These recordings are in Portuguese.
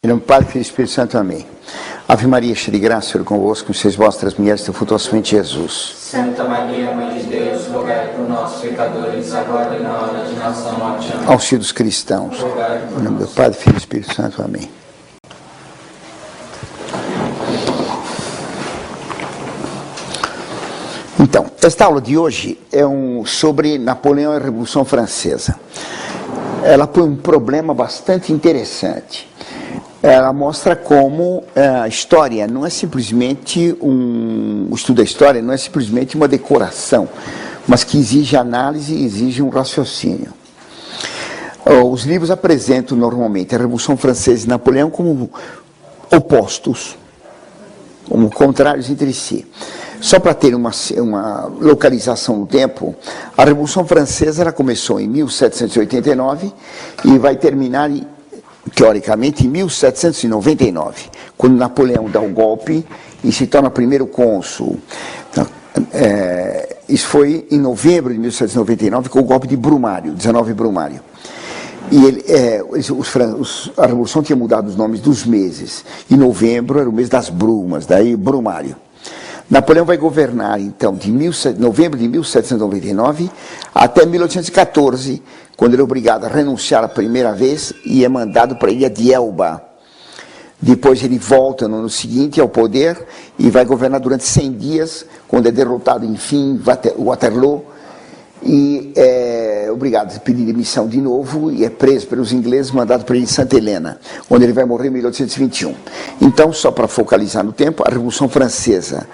Em nome do Pai, Filho e Espírito Santo. Amém. Ave Maria, cheia de graça, o Senhor é convosco, sois vós entre as mulheres, teu fruto vosso Jesus. Santa Maria, Mãe de Deus, rogai por nós, pecadores, agora e na hora de nossa morte. Amém. Auxílio dos cristãos. Em nome do Pai, Filho e Espírito Santo. Amém. Então, esta aula de hoje é sobre Napoleão e a Revolução Francesa. Ela põe um problema bastante interessante. Ela mostra como a história não é simplesmente o estudo da história não é simplesmente uma decoração, mas que exige análise e exige um raciocínio. Os livros apresentam normalmente a Revolução Francesa e Napoleão como opostos, como contrários entre si. Só para ter uma localização no tempo, a Revolução Francesa ela começou em 1789 e vai terminar, teoricamente, em 1799, quando Napoleão dá o golpe e se torna primeiro cônsul. Isso foi em novembro de 1799, com o golpe de Brumário, 19 Brumário. E a Revolução tinha mudado os nomes dos meses. Em novembro era o mês das brumas, daí Brumário. Napoleão vai governar, então, de novembro de 1799 até 1814, quando ele é obrigado a renunciar a primeira vez e é mandado para a ilha de Elba. Depois ele volta no ano seguinte ao poder e vai governar durante 100 dias, quando é derrotado, enfim, Waterloo, e é obrigado a pedir demissão de novo e é preso pelos ingleses, mandado para ele em Santa Helena, onde ele vai morrer em 1821. Então, só para focalizar no tempo, a Revolução Francesa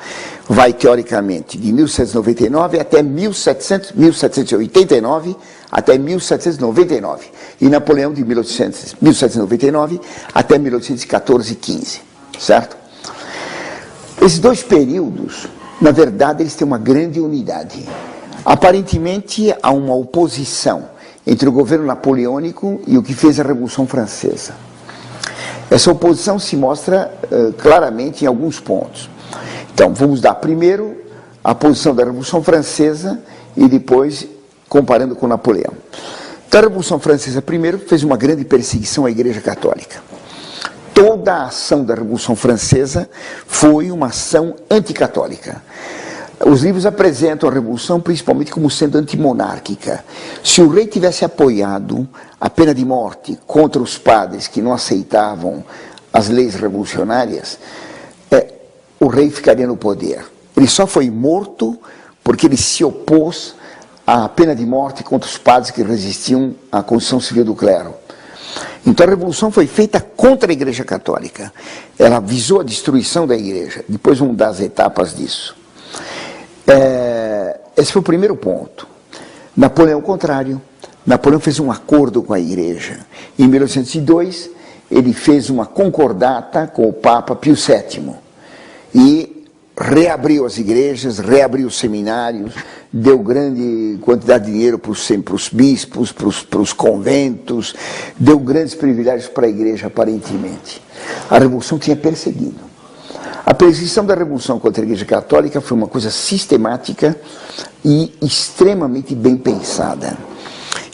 vai, teoricamente, de 1799 até 1789 até 1799, e Napoleão de 1799 até 1814 e 15, certo? Esses dois períodos, na verdade, eles têm uma grande unidade. Aparentemente, há uma oposição entre o governo napoleônico e o que fez a Revolução Francesa. Essa oposição se mostra claramente em alguns pontos. Então, vamos dar primeiro a posição da Revolução Francesa e depois comparando com Napoleão. Então, a Revolução Francesa, primeiro, fez uma grande perseguição à Igreja Católica. Toda a ação da Revolução Francesa foi uma ação anticatólica. Os livros apresentam a Revolução principalmente como sendo antimonárquica. Se o rei tivesse apoiado a pena de morte contra os padres que não aceitavam as leis revolucionárias, o rei ficaria no poder. Ele só foi morto porque ele se opôs à pena de morte contra os padres que resistiam à Constituição Civil do Clero. Então a Revolução foi feita contra a Igreja Católica. Ela visou a destruição da Igreja. Depois vamos dar as etapas disso. Esse foi o primeiro ponto. Napoleão, ao contrário. Napoleão fez um acordo com a Igreja. Em 1802, ele fez uma concordata com o Papa Pio VII. E reabriu as igrejas, reabriu os seminários, deu grande quantidade de dinheiro para os bispos, para os conventos, deu grandes privilégios para a Igreja, aparentemente. A Revolução tinha perseguido. A perseguição da Revolução contra a Igreja Católica foi uma coisa sistemática e extremamente bem pensada.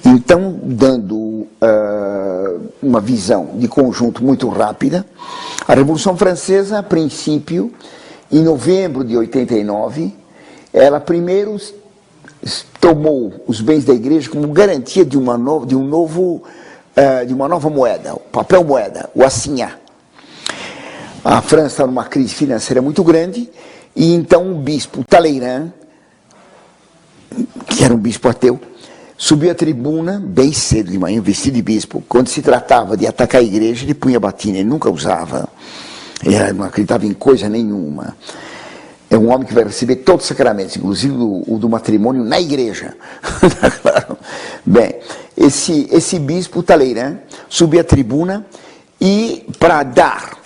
Então, dando uma visão de conjunto muito rápida, a Revolução Francesa, a princípio, em novembro de 89, ela primeiro tomou os bens da Igreja como garantia de uma nova moeda, o papel moeda, o assignat. A França está numa crise financeira muito grande, e então o bispo Talleyrand, que era um bispo ateu, subiu à tribuna bem cedo de manhã, vestido de bispo. Quando se tratava de atacar a igreja, ele punha batina, ele nunca usava. Ele não acreditava em coisa nenhuma. É um homem que vai receber todos os sacramentos, inclusive o do matrimônio, na igreja. Bem, esse bispo Talleyrand subiu à tribuna e, para dar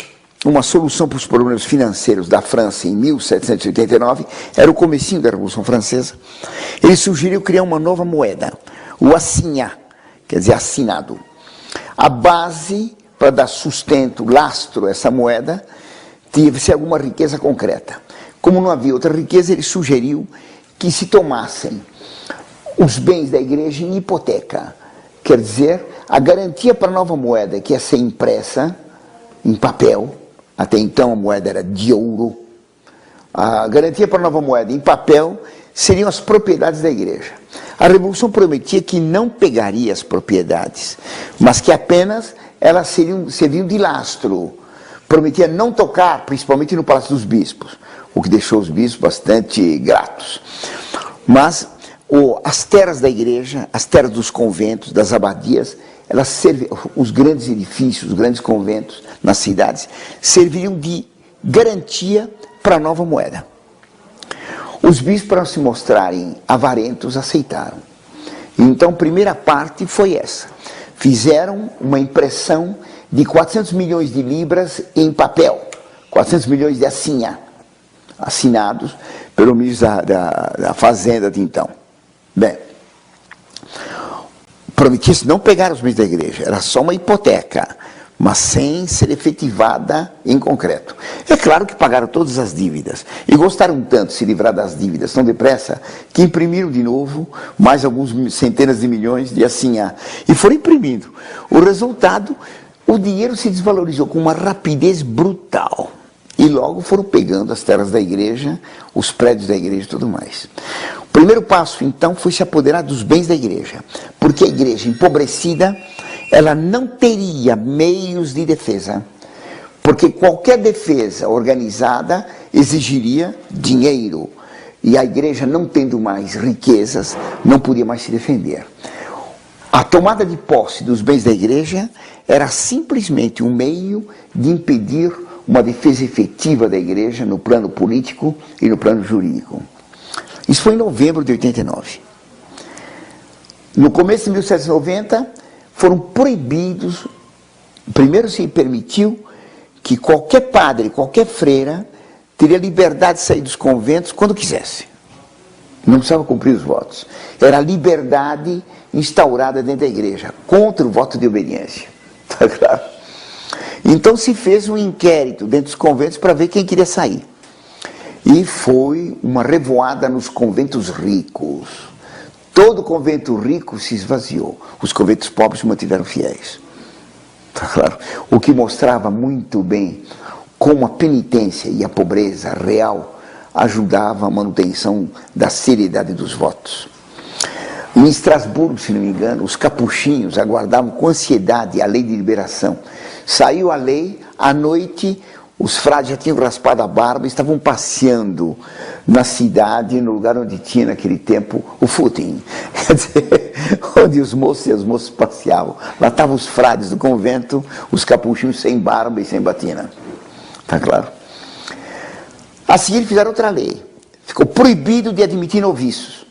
uma solução para os problemas financeiros da França em 1789, era o comecinho da Revolução Francesa, ele sugeriu criar uma nova moeda, o assignat, quer dizer, assinado. A base para dar sustento, lastro a essa moeda, tinha que ser alguma riqueza concreta. Como não havia outra riqueza, ele sugeriu que se tomassem os bens da igreja em hipoteca. Quer dizer, a garantia para a nova moeda que ia ser impressa em papel. Até então a moeda era de ouro. A garantia para a nova moeda em papel seriam as propriedades da igreja. A Revolução prometia que não pegaria as propriedades, mas que apenas elas serviam de lastro. Prometia não tocar, principalmente no Palácio dos Bispos, o que deixou os bispos bastante gratos. Mas as terras da igreja, as terras dos conventos, das abadias, elas os grandes edifícios, os grandes conventos nas cidades, serviriam de garantia para a nova moeda. Os bispos, para se mostrarem avarentos, aceitaram. Então, a primeira parte foi essa. Fizeram uma impressão de 400 milhões de libras em papel, 400 milhões de assinados pelo ministro da Fazenda de então. Bem, prometia-se não pegar os bens da igreja, era só uma hipoteca, mas sem ser efetivada em concreto. É claro que pagaram todas as dívidas, e gostaram tanto de se livrar das dívidas tão depressa, que imprimiram de novo mais alguns centenas de milhões de e foram imprimindo. O resultado, o dinheiro se desvalorizou com uma rapidez brutal, e logo foram pegando as terras da igreja, os prédios da igreja e tudo mais. O primeiro passo, então, foi se apoderar dos bens da igreja, porque a igreja empobrecida, ela não teria meios de defesa, porque qualquer defesa organizada exigiria dinheiro, e a igreja, não tendo mais riquezas, não podia mais se defender. A tomada de posse dos bens da igreja era simplesmente um meio de impedir uma defesa efetiva da igreja no plano político e no plano jurídico. Isso foi em novembro de 89. No começo de 1790, foram proibidos, primeiro se permitiu que qualquer padre, qualquer freira, teria liberdade de sair dos conventos quando quisesse. Não precisava cumprir os votos. Era a liberdade instaurada dentro da igreja, contra o voto de obediência. Tá claro? Então se fez um inquérito dentro dos conventos para ver quem queria sair. E foi uma revoada nos conventos ricos. Todo convento rico se esvaziou. Os conventos pobres se mantiveram fiéis. Tá claro? O que mostrava muito bem como a penitência e a pobreza real ajudava a manutenção da seriedade dos votos. Em Estrasburgo, se não me engano, os capuchinhos aguardavam com ansiedade a lei de liberação. Saiu a lei, à noite, os frades já tinham raspado a barba e estavam passeando na cidade, no lugar onde tinha naquele tempo o footing. Quer dizer, onde os moços e as moças passeavam. Lá estavam os frades do convento, os capuchinhos sem barba e sem batina. Tá claro? A seguir fizeram outra lei. Ficou proibido de admitir noviços.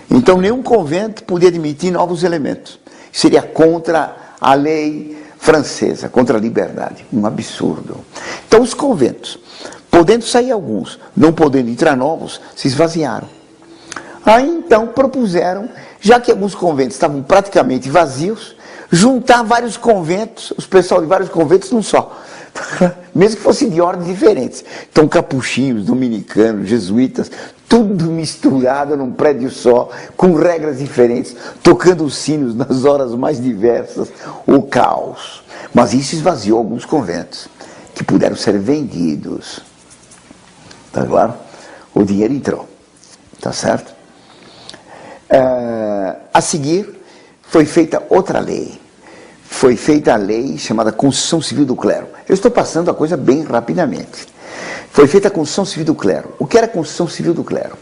Então nenhum convento podia admitir novos elementos. Seria contra a lei francesa, contra a liberdade. Um absurdo. Então os conventos, podendo sair alguns, não podendo entrar novos, se esvaziaram. Aí então propuseram, já que alguns conventos estavam praticamente vazios, juntar vários conventos, os pessoal de vários conventos num só. Mesmo que fossem de ordens diferentes. Então capuchinhos, dominicanos, jesuítas, tudo misturado num prédio só, com regras diferentes, tocando os sinos nas horas mais diversas, o caos. Mas isso esvaziou alguns conventos, que puderam ser vendidos. Tá claro? O dinheiro entrou. Tá certo? A seguir, foi feita outra lei. Foi feita a lei chamada Constituição Civil do Clero. Eu estou passando a coisa bem rapidamente. Foi feita a Constituição Civil do Clero. O que era a Constituição Civil do Clero?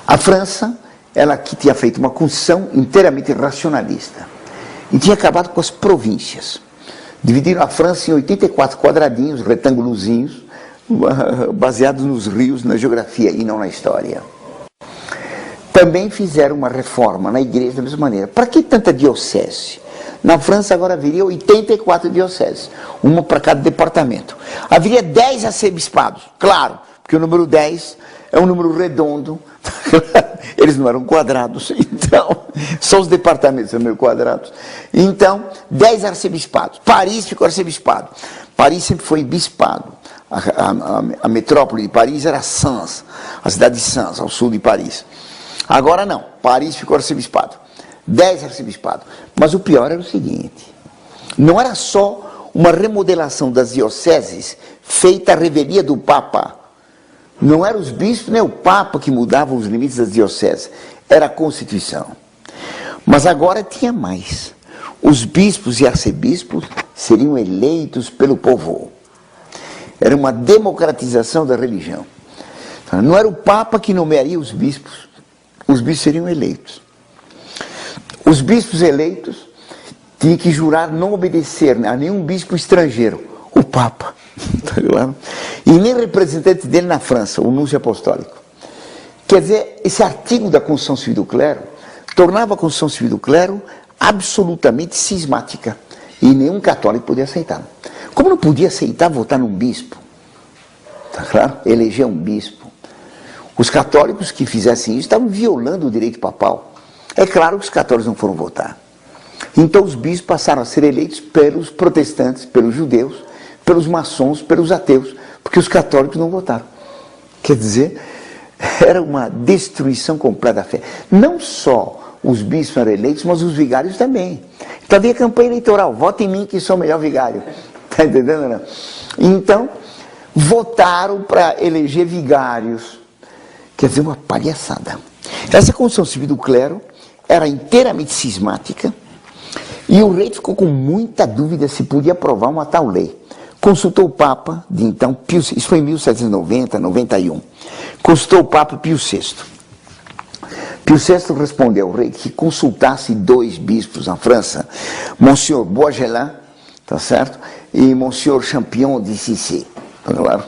A França, ela que tinha feito uma Constituição inteiramente racionalista. E tinha acabado com as províncias. Dividiram a França em 84 quadradinhos, retângulozinhos, baseados nos rios, na geografia e não na história. Também fizeram uma reforma na igreja da mesma maneira. Para que tanta diocese? Na França agora haveria 84 dioceses, uma para cada departamento. Haveria 10 arcebispados, claro, porque o número 10 é um número redondo, eles não eram quadrados, então, só os departamentos eram meio quadrados. Então, 10 arcebispados. Paris ficou arcebispado. Paris sempre foi bispado. A metrópole de Paris era Sens, a cidade de Sens, ao sul de Paris. Agora não, Paris ficou arcebispado. 10 arcebispados. Mas o pior era o seguinte, Não era só uma remodelação das dioceses feita à revelia do Papa. Não eram os bispos nem o Papa que mudavam os limites das dioceses. Era a Constituição. Mas agora tinha mais. Os bispos e arcebispos seriam eleitos pelo povo. Era uma democratização da religião. Não era o Papa que nomearia os bispos seriam eleitos. Os bispos eleitos tinham que jurar não obedecer a nenhum bispo estrangeiro, o Papa. E nem representante dele na França, o núncio apostólico. Quer dizer, esse artigo da Constituição Civil do Clero tornava a Constituição Civil do Clero absolutamente cismática. E nenhum católico podia aceitar. Como não podia aceitar votar num bispo? Tá claro? Eleger um bispo. Os católicos que fizessem isso estavam violando o direito papal. É claro que os católicos não foram votar. Então os bispos passaram a ser eleitos pelos protestantes, pelos judeus, pelos maçons, pelos ateus, porque os católicos não votaram. Quer dizer, era uma destruição completa da fé. Não só os bispos eram eleitos, mas os vigários também. Então havia campanha eleitoral, vota em mim que sou o melhor vigário. Está entendendo, não? Então, votaram para eleger vigários. Quer dizer, uma palhaçada. Essa Constituição Civil do Clero era inteiramente cismática e o rei ficou com muita dúvida se podia aprovar uma tal lei. Consultou o Papa, de então, Pio VI, isso foi em 1790, 91. Consultou o Papa Pio VI. Pio VI respondeu ao rei que consultasse 2 bispos na França, Monsieur Bourgelin, tá certo? E Monsieur Champion de Cissé, tá claro?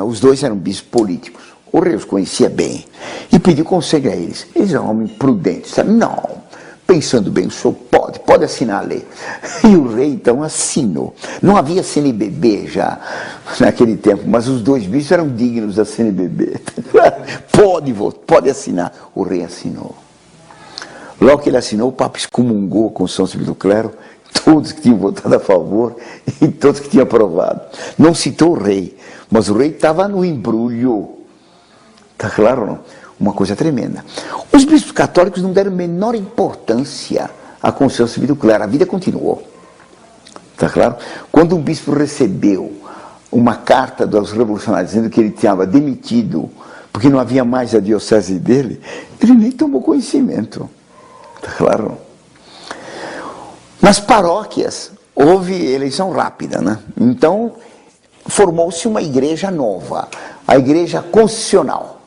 Os 2 eram bispos políticos. O rei os conhecia bem e pediu conselho a eles. Eles eram homens prudentes, sabe? Não, pensando bem, o senhor pode assinar a lei. E o rei então assinou. Não havia CNBB já naquele tempo, mas os 2 bispos eram dignos da CNBB. Pode assinar. O rei assinou. Logo que ele assinou, o Papa excomungou a Constituição Civil do Clero, todos que tinham votado a favor e todos que tinham aprovado. Não citou o rei, mas o rei estava no embrulho. Está claro ou não? Uma coisa tremenda. Os bispos católicos não deram menor importância à Constituição Civil do Clero. A vida continuou. Está claro? Quando um bispo recebeu uma carta dos revolucionários dizendo que ele estava demitido porque não havia mais a diocese dele, ele nem tomou conhecimento. Está claro? Nas paróquias houve eleição rápida, né? Então formou-se uma igreja nova, a igreja constitucional,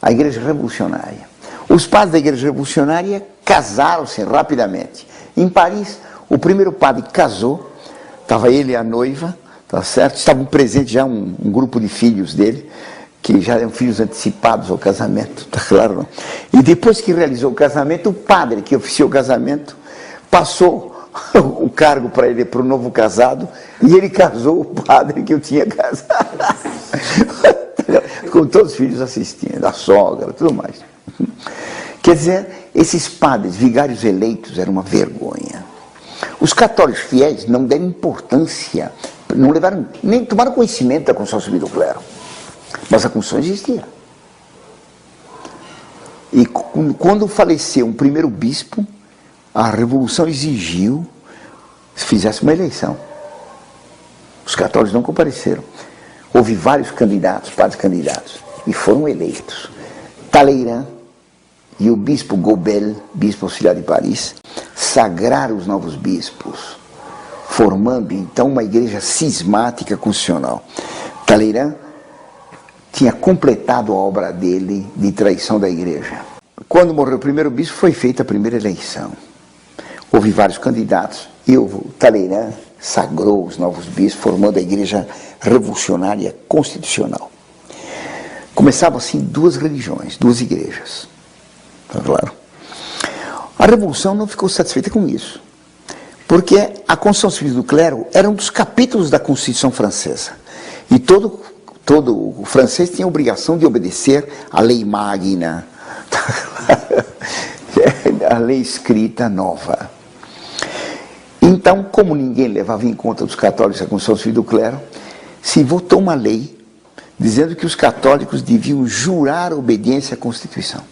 a igreja revolucionária. Os padres da igreja revolucionária casaram-se rapidamente. Em Paris, o primeiro padre casou, estava ele e a noiva, tá certo? Estavam presentes já um grupo de filhos dele, que já eram filhos antecipados ao casamento, tá claro? Não? E depois que realizou o casamento, o padre que oficiou o casamento passou o cargo para ele, para o novo casado, e ele casou o padre que eu tinha casado. Com todos os filhos assistindo, a sogra, tudo mais. Quer dizer, esses padres, vigários eleitos, eram uma vergonha. Os católicos fiéis não deram importância, não levaram, nem tomaram conhecimento da Constituição Civil do Clero. Mas a Constituição existia. E quando faleceu um primeiro bispo, a Revolução exigiu que fizesse uma eleição. Os católicos não compareceram. Houve vários candidatos, padres candidatos, e foram eleitos. Talleyrand e o bispo Gobel, bispo auxiliar de Paris, sagraram os novos bispos, formando então uma igreja cismática constitucional. Talleyrand tinha completado a obra dele de traição da igreja. Quando morreu o primeiro bispo, foi feita a primeira eleição. Houve vários candidatos e o Talleyrand sagrou os novos bispos, formando a igreja revolucionária constitucional. Começavam assim 2 religiões, 2 igrejas. Tá claro? A Revolução não ficou satisfeita com isso, porque a Constituição Civil do Clero era um dos capítulos da Constituição francesa. E todo o francês tinha a obrigação de obedecer à lei magna, a lei escrita nova. Então, como ninguém levava em conta os católicos a Constituição Civil do Clero, se votou uma lei dizendo que os católicos deviam jurar obediência à Constituição.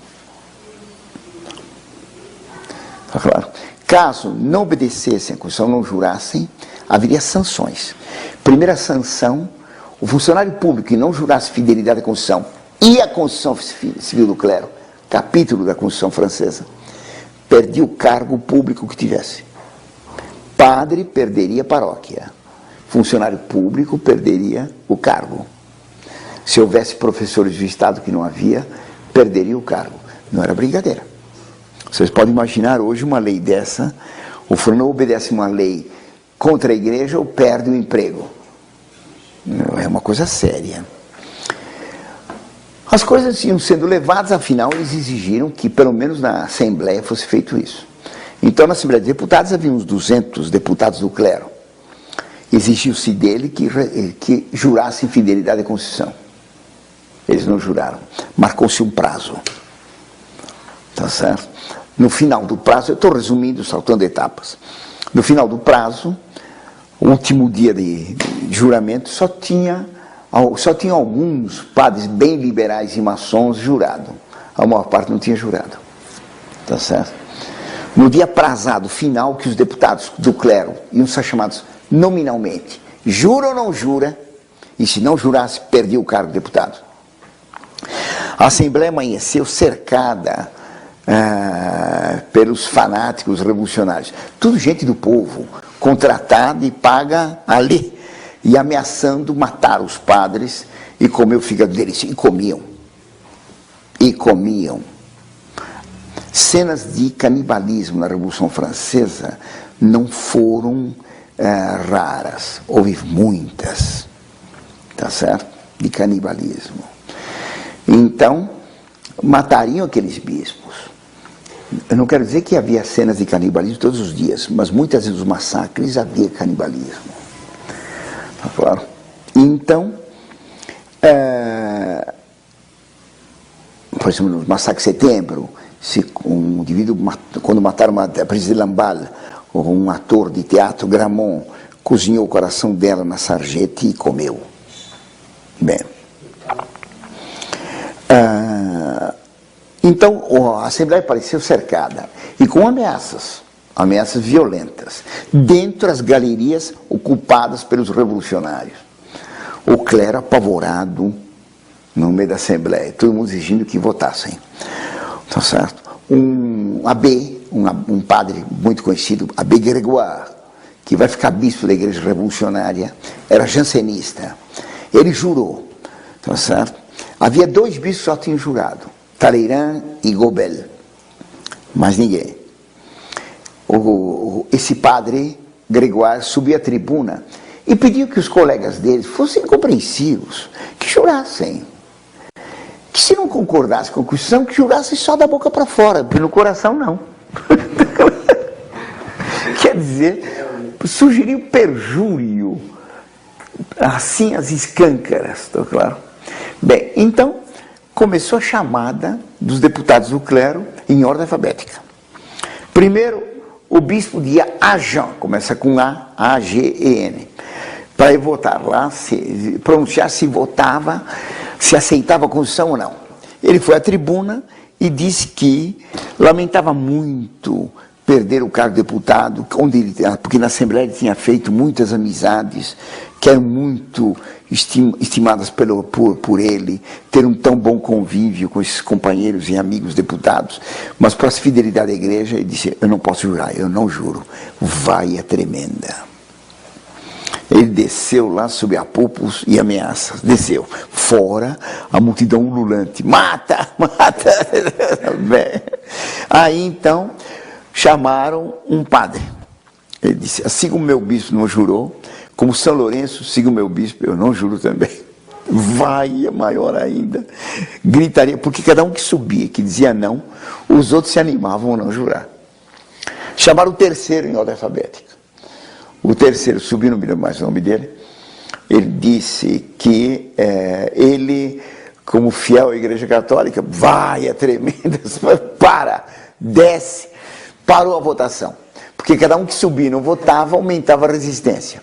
Tá claro? Caso não obedecessem à Constituição, não jurassem, haveria sanções. Primeira sanção, o funcionário público que não jurasse fidelidade à Constituição e à Constituição Civil do Clero, capítulo da Constituição Francesa, perdia o cargo público que tivesse. Padre perderia a paróquia. Funcionário público perderia o cargo. Se houvesse professores do Estado, que não havia, perderia o cargo. Não era brincadeira. Vocês podem imaginar hoje uma lei dessa, o fulano obedece uma lei contra a igreja ou perde o emprego. É uma coisa séria. As coisas iam sendo levadas, afinal eles exigiram que pelo menos na Assembleia fosse feito isso. Então na Assembleia de Deputados havia uns 200 deputados do clero. Exigiu-se dele que jurassem fidelidade à Constituição. Eles não juraram. Marcou-se um prazo. Tá certo? No final do prazo, eu estou resumindo, saltando etapas. No final do prazo, o último dia de juramento, só tinha alguns padres bem liberais e maçons jurado. A maior parte não tinha jurado. Tá certo? No dia prazado final, que os deputados do clero iam ser chamados nominalmente, jura ou não jura, e se não jurasse, perdia o cargo de deputado. A Assembleia amanheceu cercada pelos fanáticos revolucionários. Tudo gente do povo, contratada e paga ali, e ameaçando matar os padres e comer o fígado deles. E comiam. E comiam. Cenas de canibalismo na Revolução Francesa não foram raras. Houve muitas, tá certo? De canibalismo. Então, matariam aqueles bispos. Eu não quero dizer que havia cenas de canibalismo todos os dias, mas muitas vezes os massacres havia canibalismo. Tá claro? Então, por exemplo, no massacre de setembro, um indivíduo, quando mataram a Brigitte Lamballe, um ator de teatro, Gramont, cozinhou o coração dela na sarjeta e comeu. Bem. Então, a Assembleia pareceu cercada, e com ameaças violentas, dentro das galerias ocupadas pelos revolucionários. O clero apavorado no meio da Assembleia, todo mundo exigindo que votassem. Tá certo? Um abbé, um padre muito conhecido, abbé Grégoire, que vai ficar bispo da igreja revolucionária, era jansenista. Ele jurou, tá certo? Havia 2 bispos que só tinham jurado, Talleyrand e Gobel, mas ninguém. Esse padre Grégoire subiu à tribuna e pediu que os colegas dele fossem compreensivos, que jurassem. Que se não concordasse com a Constituição, que jurassem só da boca para fora, porque no coração não. Quer dizer, sugeriu perjúrio, assim as escâncaras, está claro? Bem, então começou a chamada dos deputados do clero em ordem alfabética. Primeiro, o bispo de Agen, começa com A, A-G-E-N, para ir votar lá, pronunciar se votava, se aceitava a Constituição ou não. Ele foi à tribuna e disse que lamentava muito perder o cargo de deputado, porque na Assembleia ele tinha feito muitas amizades, que eram muito estimadas por ele, ter um tão bom convívio com esses companheiros e amigos deputados, mas para a fidelidade à igreja, ele disse, eu não posso jurar, eu não juro, vai a tremenda. Ele desceu lá sob apupos e ameaças, desceu, fora a multidão ululante, mata, mata. Aí então chamaram um padre, ele disse, assim como meu bispo não jurou, como São Lourenço, siga o meu bispo, eu não juro também. Vai, maior ainda. Gritaria, porque cada um que subia, que dizia não, os outros se animavam a não jurar. Chamaram o terceiro em ordem alfabética. O terceiro subiu, não me lembro mais o nome dele, ele disse que ele, como fiel à Igreja Católica, vai, é tremenda, desce, parou a votação. Porque cada um que subia e não votava, aumentava a resistência.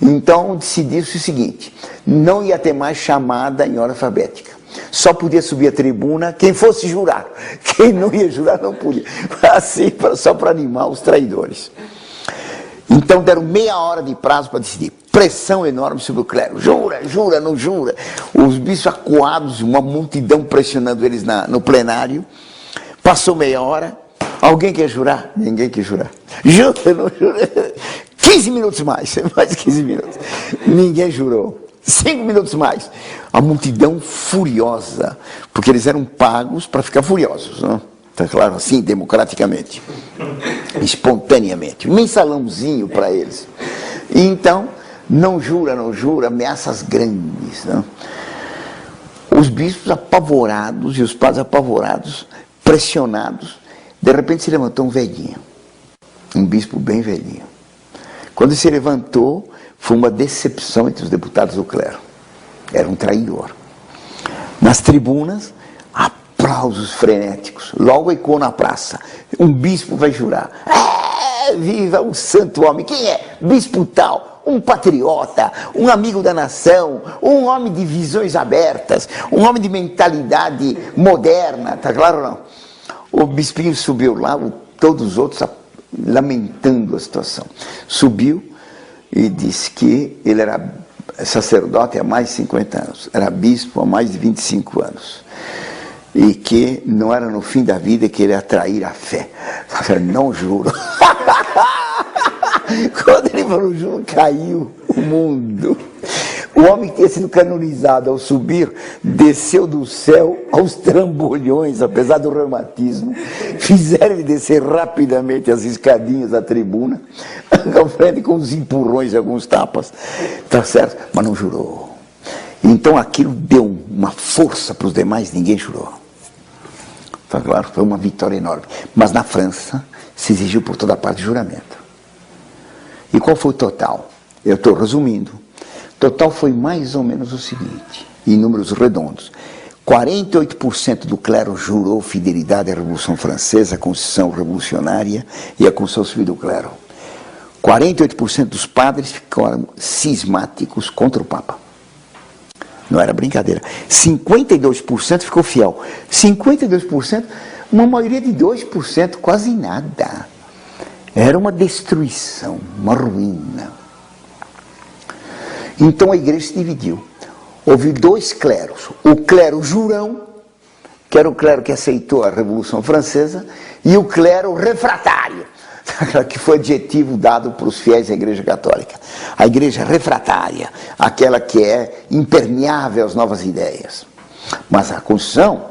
Então decidiu-se o seguinte, não ia ter mais chamada em ordem alfabética. só podia subir a tribuna quem fosse jurar. Quem não ia jurar não podia. Assim, só para animar os traidores. Então deram meia hora de prazo para decidir. Pressão enorme sobre o clero. Jura, jura, não jura. Os bispos acuados, uma multidão pressionando eles no plenário. Passou meia hora. Alguém quer jurar? Ninguém quer jurar. Jura, não jura. 15 minutos mais 15 minutos. Ninguém jurou. 5 minutos mais. A multidão furiosa, porque eles eram pagos para ficar furiosos, não? Está claro assim, democraticamente, espontaneamente. Um mensalãozinho para eles. E então, não jura, ameaças grandes. Não? Os bispos apavorados e os padres apavorados, pressionados, de repente se levantou um velhinho. Um bispo bem velhinho. Quando ele se levantou, foi uma decepção entre os deputados do clero. Era um traidor. Nas tribunas, aplausos frenéticos. Logo ecoou na praça. Um bispo vai jurar. Viva o santo homem. Quem é? Bispo tal. Um patriota, um amigo da nação, um homem de visões abertas, um homem de mentalidade moderna. Tá claro ou não? O bispinho subiu lá, todos os outros lamentando a situação. Subiu e disse que ele era sacerdote há mais de 50 anos, era bispo há mais de 25 anos, e que não era no fim da vida que ele ia trair a fé. Não juro. Quando ele falou juro, caiu o mundo. O homem que tinha sido canonizado ao subir, desceu do céu aos trambolhões, apesar do reumatismo, fizeram ele descer rapidamente as escadinhas da tribuna, com os empurrões e alguns tapas, tá certo? Mas não jurou. Então aquilo deu uma força para os demais, ninguém jurou. Tá claro? Foi uma vitória enorme. Mas na França se exigiu por toda parte juramento. E qual foi o total? Eu estou resumindo. O total foi mais ou menos o seguinte, em números redondos. 48% do clero jurou fidelidade à Revolução Francesa, à Constituição Revolucionária e à Constituição Civil do Clero. 48% dos padres ficaram cismáticos contra o Papa. Não era brincadeira. 52% ficou fiel. 52%, uma maioria de 2%, quase nada. Era uma destruição, uma ruína. Então a igreja se dividiu. Houve dois cleros. O clero jurão, que era o clero que aceitou a Revolução Francesa, e o clero refratário, que foi adjetivo dado para os fiéis da Igreja Católica. A igreja refratária, aquela que é impermeável às novas ideias. Mas a Constituição,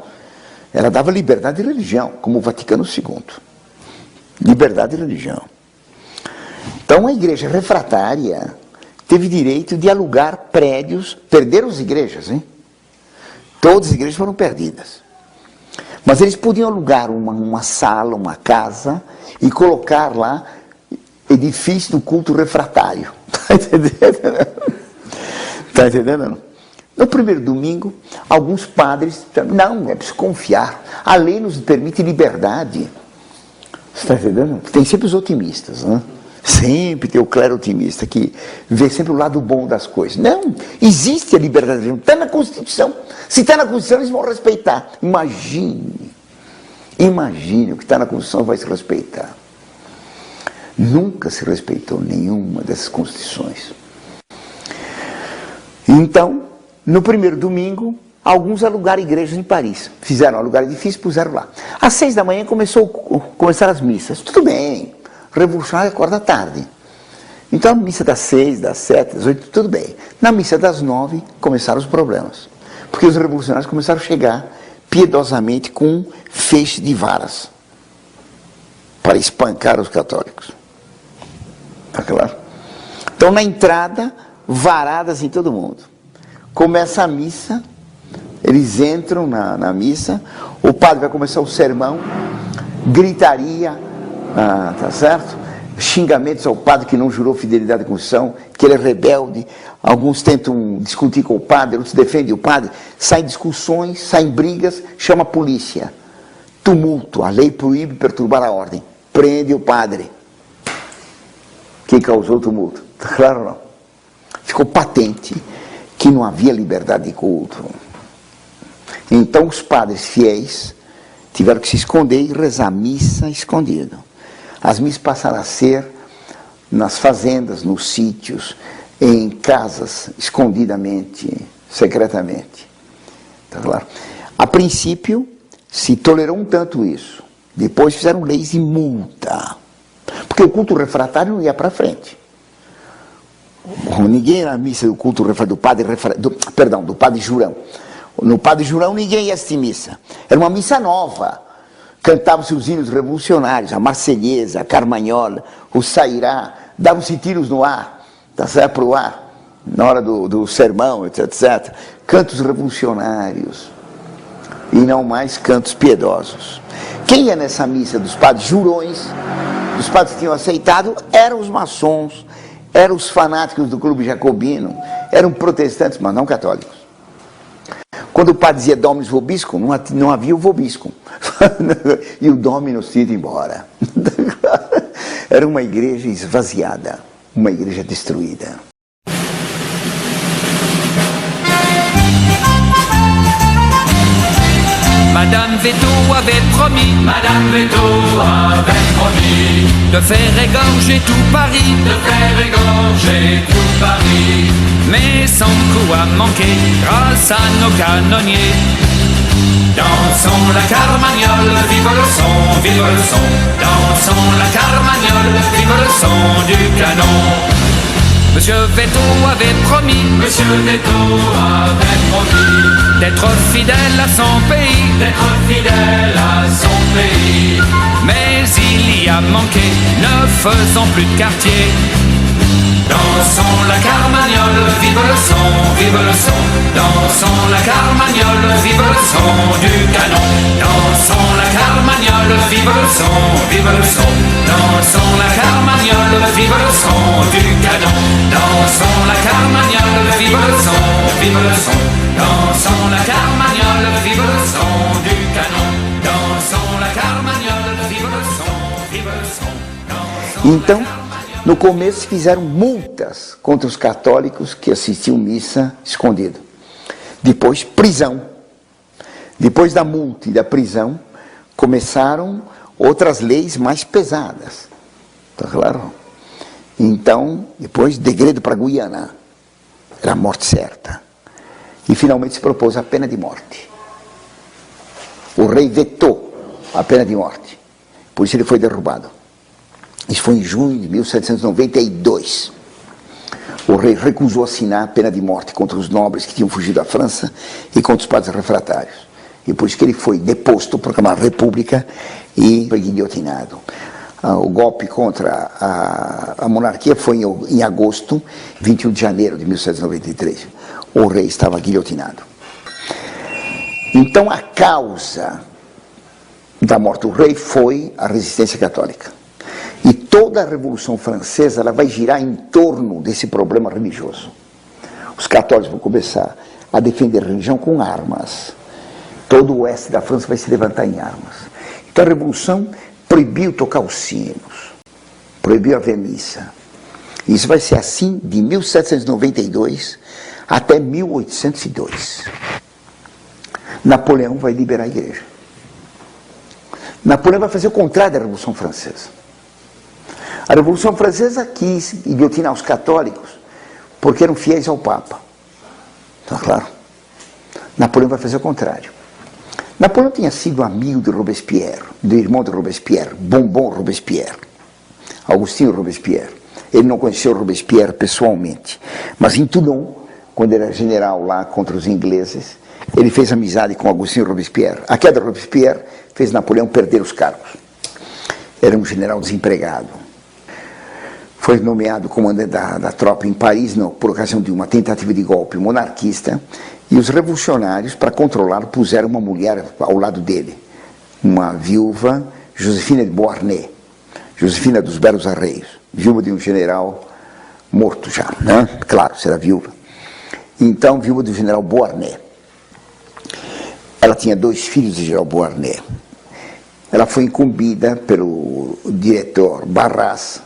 ela dava liberdade de religião, como o Vaticano II. Liberdade de religião. Então a igreja refratária teve direito de alugar prédios, perderam as igrejas, hein? Todas as igrejas foram perdidas. Mas eles podiam alugar uma sala, uma casa, e colocar lá edifício do culto refratário. Está entendendo? Está entendendo? No primeiro domingo, alguns padres, não, é preciso confiar. A lei nos permite liberdade. Você está entendendo? Tem sempre os otimistas, né? Sempre tem o clero otimista que vê sempre o lado bom das coisas. Não, existe a liberdade de religião, está na Constituição. Se está na Constituição, eles vão respeitar. Imagine o que está na Constituição vai se respeitar. Nunca se respeitou nenhuma dessas constituições. Então, no primeiro domingo, alguns alugaram igrejas em Paris. Fizeram alugar edifício e puseram lá. Às 6 da manhã começaram as missas. Tudo bem. Revolucionário acorda tarde. Então a missa das 6, das 7, das 8, tudo bem. Na missa das 9 começaram os problemas. Porque os revolucionários começaram a chegar piedosamente com um feixe de varas para espancar os católicos. Está claro? Então na entrada, varadas em todo mundo. Começa a missa, eles entram na missa, o padre vai começar o sermão, gritaria, tá certo? Xingamentos ao padre que não jurou fidelidade à Constituição, que ele é rebelde. Alguns tentam discutir com o padre, outros defendem o padre. Saem discussões, saem brigas, chama a polícia. Tumulto, a lei proíbe perturbar a ordem. Prende o padre. Quem causou o tumulto? Tá claro ou não? Ficou patente que não havia liberdade de culto. Então os padres fiéis tiveram que se esconder e rezar missa escondido. As missas passaram a ser nas fazendas, nos sítios, em casas, escondidamente, secretamente. Tá claro? A princípio, se tolerou um tanto isso. Depois fizeram leis de multa. Porque o culto refratário não ia para frente. Ninguém na missa do culto refratário, do padre Jurão. No padre Jurão ninguém ia assistir missa. Era uma missa nova. Cantavam-se os hinos revolucionários, a Marselhesa, a Carmanhola, o Sairá, davam-se tiros no ar, para o ar, na hora do sermão, etc. Cantos revolucionários e não mais cantos piedosos. Quem ia nessa missa dos padres Jurões, dos padres que tinham aceitado, eram os maçons, eram os fanáticos do clube jacobino, eram protestantes, mas não católicos. Quando o padre dizia Dominus Vobiscum, não havia o Vobiscum. E o Dominus tinha ido embora. Era uma igreja esvaziada, uma igreja destruída. Madame Veto avait promis de faire égorger tout Paris, mais son coup a manqué grâce à nos canonniers. Dansons la carmagnole, vive le son, dansons la carmagnole, vive le son du canon. Monsieur Veto avait promis d'être fidèle à son pays, mais il y a manqué, ne faisons plus de quartier. Dansons la carmagnole, vive le son, dansons la carmagnole, vive le son du canon. Dansons la carmagnole, vive le son, dansons la carmagnole, vive le son du canon. Dansons la carmagnole, vive le son, dansons la carmagnole, vive le son du canon. Dansons la carmagnole, vive le son, Então, no começo fizeram multas contra os católicos que assistiam missa escondido. Depois, prisão. Depois da multa e da prisão, começaram outras leis mais pesadas. Tá claro? Então, depois, degredo para Guiana. Era a morte certa. E finalmente se propôs a pena de morte. O rei vetou a pena de morte. Por isso ele foi derrubado. Isso foi em junho de 1792. O rei recusou assinar a pena de morte contra os nobres que tinham fugido da França e contra os padres refratários. E por isso que ele foi deposto, proclamado república e foi guilhotinado. O golpe contra a monarquia foi em agosto, 21 de janeiro de 1793. O rei estava guilhotinado. Então a causa da morte do rei foi a resistência católica. E toda a Revolução Francesa ela vai girar em torno desse problema religioso. Os católicos vão começar a defender a religião com armas. Todo o oeste da França vai se levantar em armas. Então a Revolução proibiu tocar os sinos, proibiu haver missa. Isso vai ser assim de 1792 até 1802. Napoleão vai liberar a igreja. Napoleão vai fazer o contrário da Revolução Francesa. A Revolução Francesa quis guilhotinar os católicos porque eram fiéis ao Papa. Está claro? Napoleão vai fazer o contrário. Napoleão tinha sido amigo de Robespierre, do irmão de Robespierre, Bonbon Robespierre, Agostinho Robespierre. Ele não conheceu Robespierre pessoalmente, mas em Toulon, quando ele era general lá contra os ingleses, ele fez amizade com Agostinho Robespierre. A queda de Robespierre fez Napoleão perder os cargos. Era um general desempregado. Foi nomeado comandante da tropa em Paris por ocasião de uma tentativa de golpe monarquista, e os revolucionários, para controlá-lo, puseram uma mulher ao lado dele, uma viúva, Josefina de Beauharnais, Josefina dos Belos Arreios, viúva de um general morto já, né? Claro, será viúva. Então, viúva do general Beauharnais. Ela tinha 2 filhos de general Beauharnais. Ela foi incumbida pelo diretor Barras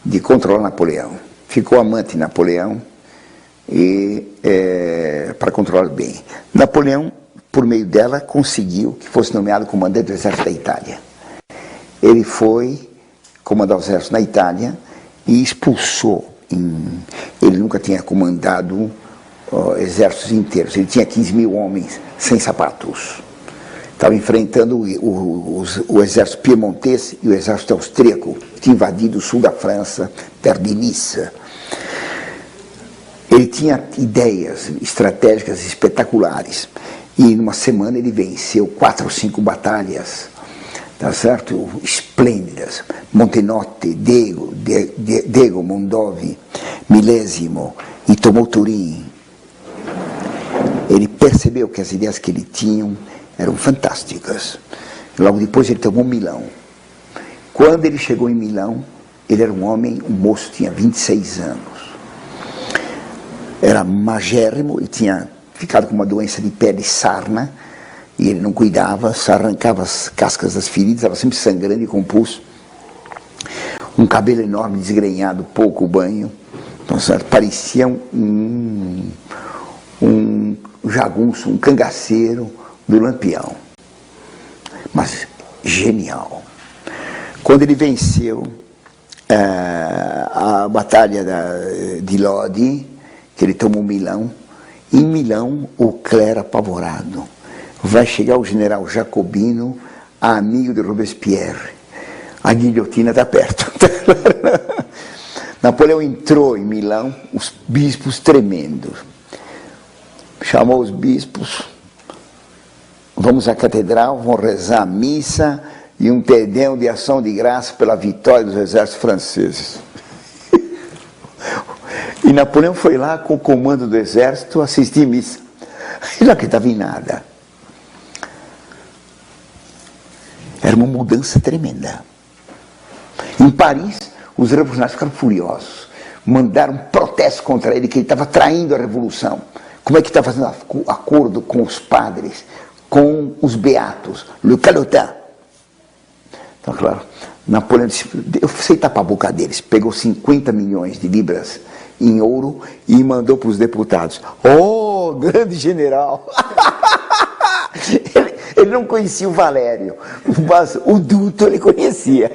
de controlar Napoleão. Ficou amante de Napoleão e para controlar bem. Napoleão por meio dela, conseguiu que fosse nomeado comandante do exército da Itália. Ele foi comandar o exército na Itália e expulsou. Ele nunca tinha comandado exércitos inteiros. Ele tinha 15 mil homens sem sapatos. Estava enfrentando o exército piemontês e o exército austríaco, que tinha invadido o sul da França, terra de Niça. Ele tinha ideias estratégicas espetaculares. E numa semana ele venceu 4 ou 5 batalhas, tá certo? Esplêndidas. Montenotte, Dego, Mondovi, Milésimo, e tomou Turim. Ele percebeu que as ideias que ele tinha eram fantásticas. Logo depois ele tomou Milão. Quando ele chegou em Milão, ele era um moço, tinha 26 anos. Era magérrimo, ele tinha ficado com uma doença de pele, sarna, e ele não cuidava, só arrancava as cascas das feridas, estava sempre sangrando e com pulso. Um cabelo enorme, desgrenhado, pouco banho. Então, parecia um jagunço, um cangaceiro do Lampião. Mas genial. Quando ele venceu a batalha de Lodi, que ele tomou Milão, em Milão o clero apavorado. Vai chegar o general Jacobino, amigo de Robespierre. A guilhotina está perto. Napoleão entrou em Milão, os bispos tremendo. Chamou os bispos, vamos à catedral, vamos rezar a missa e um Te Deum de ação de graça pela vitória dos exércitos franceses. E Napoleão foi lá com o comando do exército assistir missa. Ele não acreditava em nada. Era uma mudança tremenda. Em Paris, os revolucionários ficaram furiosos. Mandaram um protesto contra ele, que ele estava traindo a revolução. Como é que está fazendo acordo com os padres, com os beatos, Le Calotin? Então, claro, Napoleão disse, eu sei tapar a boca deles. Pegou 50 milhões de libras em ouro e mandou para os deputados. Oh, grande general! Ele não conhecia o Valério, mas o Duto ele conhecia.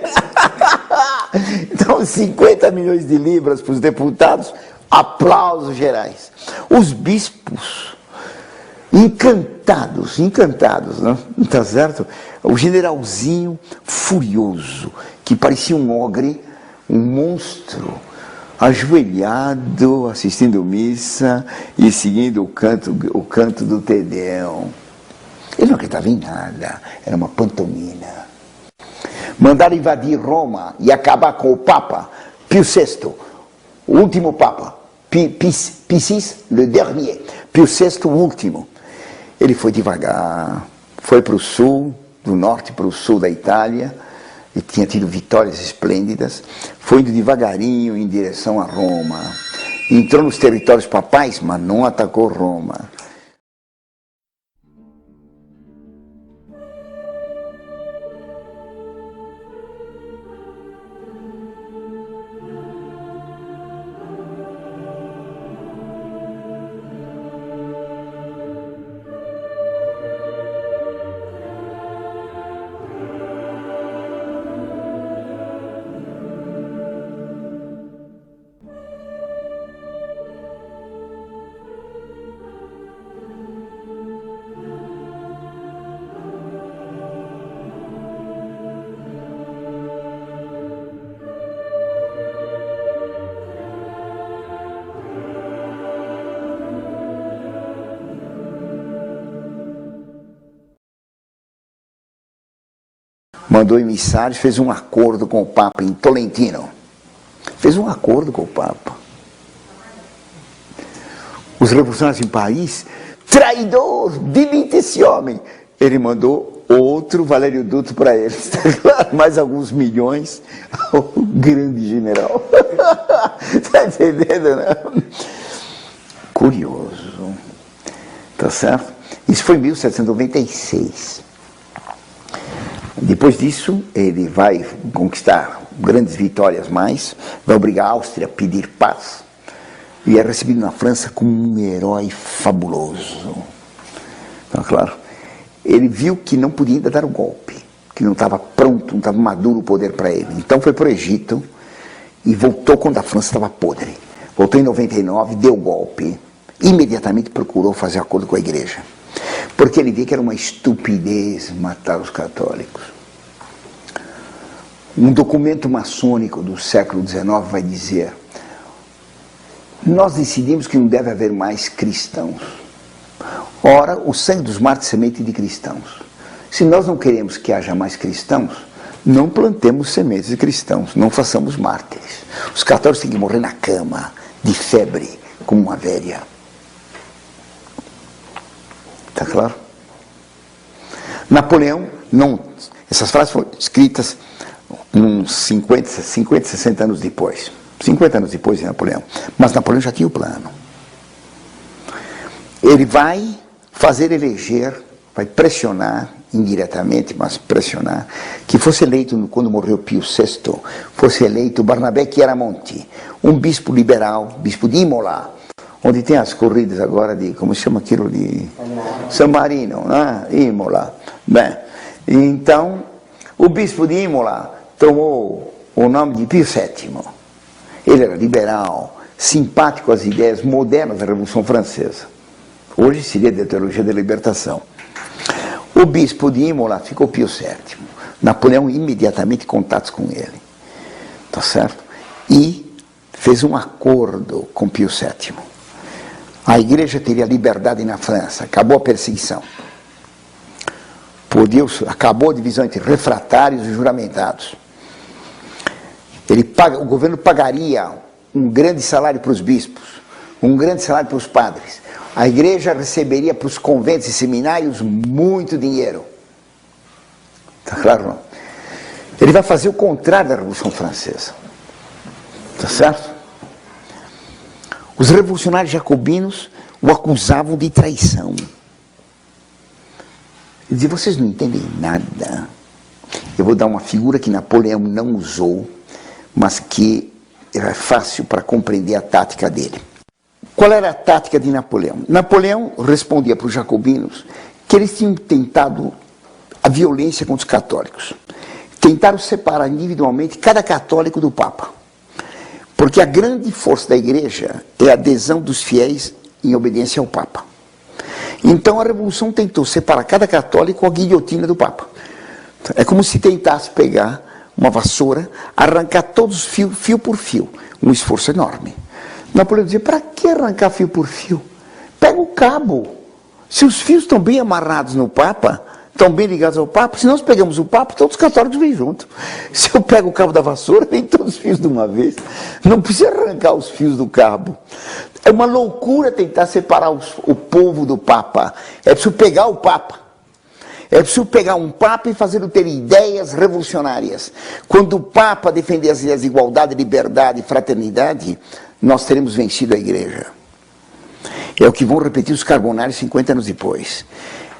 Então, 50 milhões de libras para os deputados, aplausos gerais. Os bispos, encantados, não? Tá certo? O generalzinho furioso, que parecia um ogre, um monstro, ajoelhado, assistindo missa e seguindo o canto do Te Deum. Ele não acreditava em nada, era uma pantomima. Mandaram invadir Roma e acabar com o Papa Pio VI, o último Papa, Pie VI, le dernier, Pio VI, o último. Ele foi devagar, foi para o sul, do norte para o sul da Itália, e tinha tido vitórias esplêndidas, foi indo devagarinho em direção a Roma. Entrou nos territórios papais, mas não atacou Roma. Mandou emissários, fez um acordo com o Papa em Tolentino. Fez um acordo com o Papa. Os revolucionários em Paris, traidor, demite esse homem. Ele mandou outro Valério Duto para eles, mais alguns milhões, o grande general. Está entendendo, né? Curioso. Tá certo? Isso foi em 1796. Depois disso, ele vai conquistar grandes vitórias mais, vai obrigar a Áustria a pedir paz, e é recebido na França como um herói fabuloso. Então, claro, ele viu que não podia ainda dar o golpe, que não estava pronto, não estava maduro o poder para ele. Então foi para o Egito e voltou quando a França estava podre. Voltou em 99, deu o golpe, imediatamente procurou fazer acordo com a igreja, porque ele via que era uma estupidez matar os católicos. Um documento maçônico do século XIX vai dizer: nós decidimos que não deve haver mais cristãos. Ora, o sangue dos mártires é semente de cristãos. Se nós não queremos que haja mais cristãos, não plantemos sementes de cristãos, não façamos mártires. Os católicos têm que morrer na cama, de febre, como uma velha. Está claro? Napoleão, não, essas frases foram escritas uns 50, 60 anos depois. 50 anos depois de Napoleão. Mas Napoleão já tinha o plano. Ele vai fazer eleger, vai pressionar, indiretamente, mas pressionar, que fosse eleito, quando morreu Pio VI, fosse eleito Barnabé Chiaramonti, um bispo liberal, bispo de Imola, onde tem as corridas agora de, como se chama aquilo, de San Marino, né? Imola. Bem, então, o bispo de Imola tomou o nome de Pio VII. Ele era liberal, simpático às ideias modernas da Revolução Francesa. Hoje seria da teologia da libertação. O bispo de Imola ficou Pio VII. Napoleão imediatamente contatos com ele. Tá certo? E fez um acordo com Pio VII. A igreja teria liberdade na França, acabou a perseguição. Acabou a divisão entre refratários e juramentados. O governo pagaria um grande salário para os bispos, um grande salário para os padres. A igreja receberia para os conventos e seminários muito dinheiro. Está claro, não? Ele vai fazer o contrário da Revolução Francesa. Está certo? Os revolucionários jacobinos o acusavam de traição. Ele dizia: vocês não entendem nada. Eu vou dar uma figura que Napoleão não usou, mas que era fácil para compreender a tática dele. Qual era a tática de Napoleão? Napoleão respondia para os jacobinos que eles tinham tentado a violência contra os católicos. Tentaram separar individualmente cada católico do Papa. Porque a grande força da igreja é a adesão dos fiéis em obediência ao Papa. Então a Revolução tentou separar cada católico com a guilhotina do Papa. É como se tentasse pegar uma vassoura, arrancar todos fio por fio. Um esforço enorme. Napoleão dizia: para que arrancar fio por fio? Pega o cabo. Se os fios estão bem amarrados no Papa, estão bem ligados ao Papa, se nós pegamos o Papa, todos os católicos vêm junto. Se eu pego o cabo da vassoura, vem todos os fios de uma vez. Não precisa arrancar os fios do cabo. É uma loucura tentar separar o povo do Papa. É preciso pegar o Papa. É preciso pegar um Papa e fazê-lo ter ideias revolucionárias. Quando o Papa defender as ideias de igualdade, liberdade e fraternidade, nós teremos vencido a igreja. É o que vão repetir os carbonários 50 anos depois.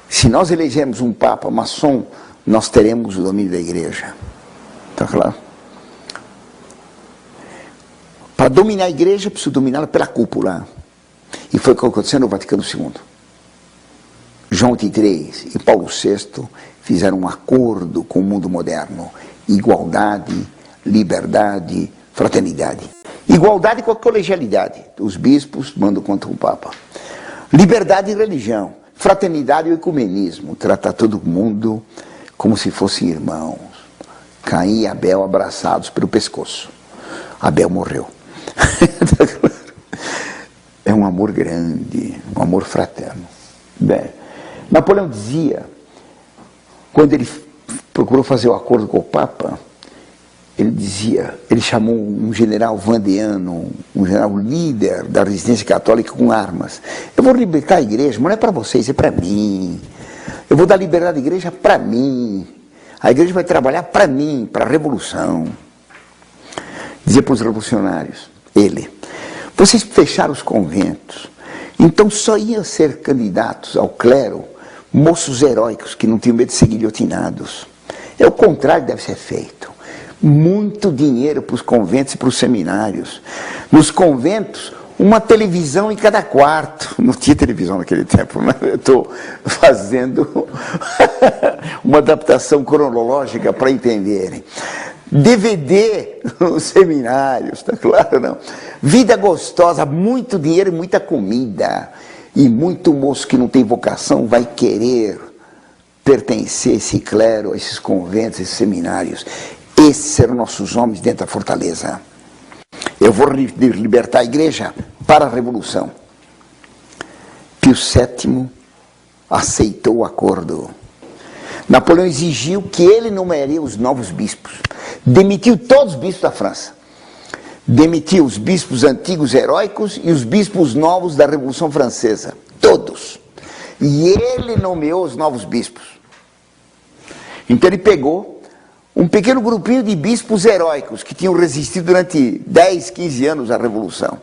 Se nós elegermos um Papa maçom, nós teremos o domínio da igreja. Está claro? Para dominar a igreja, preciso dominá-la pela cúpula. E foi o que aconteceu no Vaticano II. João XXIII e Paulo VI fizeram um acordo com o mundo moderno. Igualdade, liberdade, fraternidade. Igualdade com a colegialidade. Os bispos mandam contra o Papa. Liberdade e religião. Fraternidade e ecumenismo. Tratar todo mundo como se fossem irmãos. Caim e Abel abraçados pelo pescoço. Abel morreu. É um amor grande, um amor fraterno. Bem, Napoleão dizia, quando ele procurou fazer o acordo com o Papa, ele dizia, ele chamou um general vandeano, um general líder da resistência católica com armas. Eu vou libertar a igreja, mas não é para vocês, é para mim. Eu vou dar liberdade à igreja para mim. A igreja vai trabalhar para mim, para a revolução. Dizia para os revolucionários, ele, vocês fecharam os conventos, então só iam ser candidatos ao clero moços heróicos que não tinham medo de ser guilhotinados. É o contrário que deve ser feito. Muito dinheiro para os conventos e para os seminários. Nos conventos, uma televisão em cada quarto. Não tinha televisão naquele tempo, mas eu estou fazendo uma adaptação cronológica para entenderem. DVD nos seminários, tá claro, não? Vida gostosa, muito dinheiro e muita comida. E muito moço que não tem vocação vai querer pertencer a esse clero, a esses conventos, a esses seminários. Esses eram nossos homens dentro da fortaleza. Eu vou libertar a igreja para a revolução. Pio VII aceitou o acordo. Napoleão exigiu que ele nomearia os novos bispos. Demitiu todos os bispos da França. Demitiu os bispos antigos heróicos e os bispos novos da Revolução Francesa. Todos. E ele nomeou os novos bispos. Então ele pegou um pequeno grupinho de bispos heróicos que tinham resistido durante 10, 15 anos à Revolução.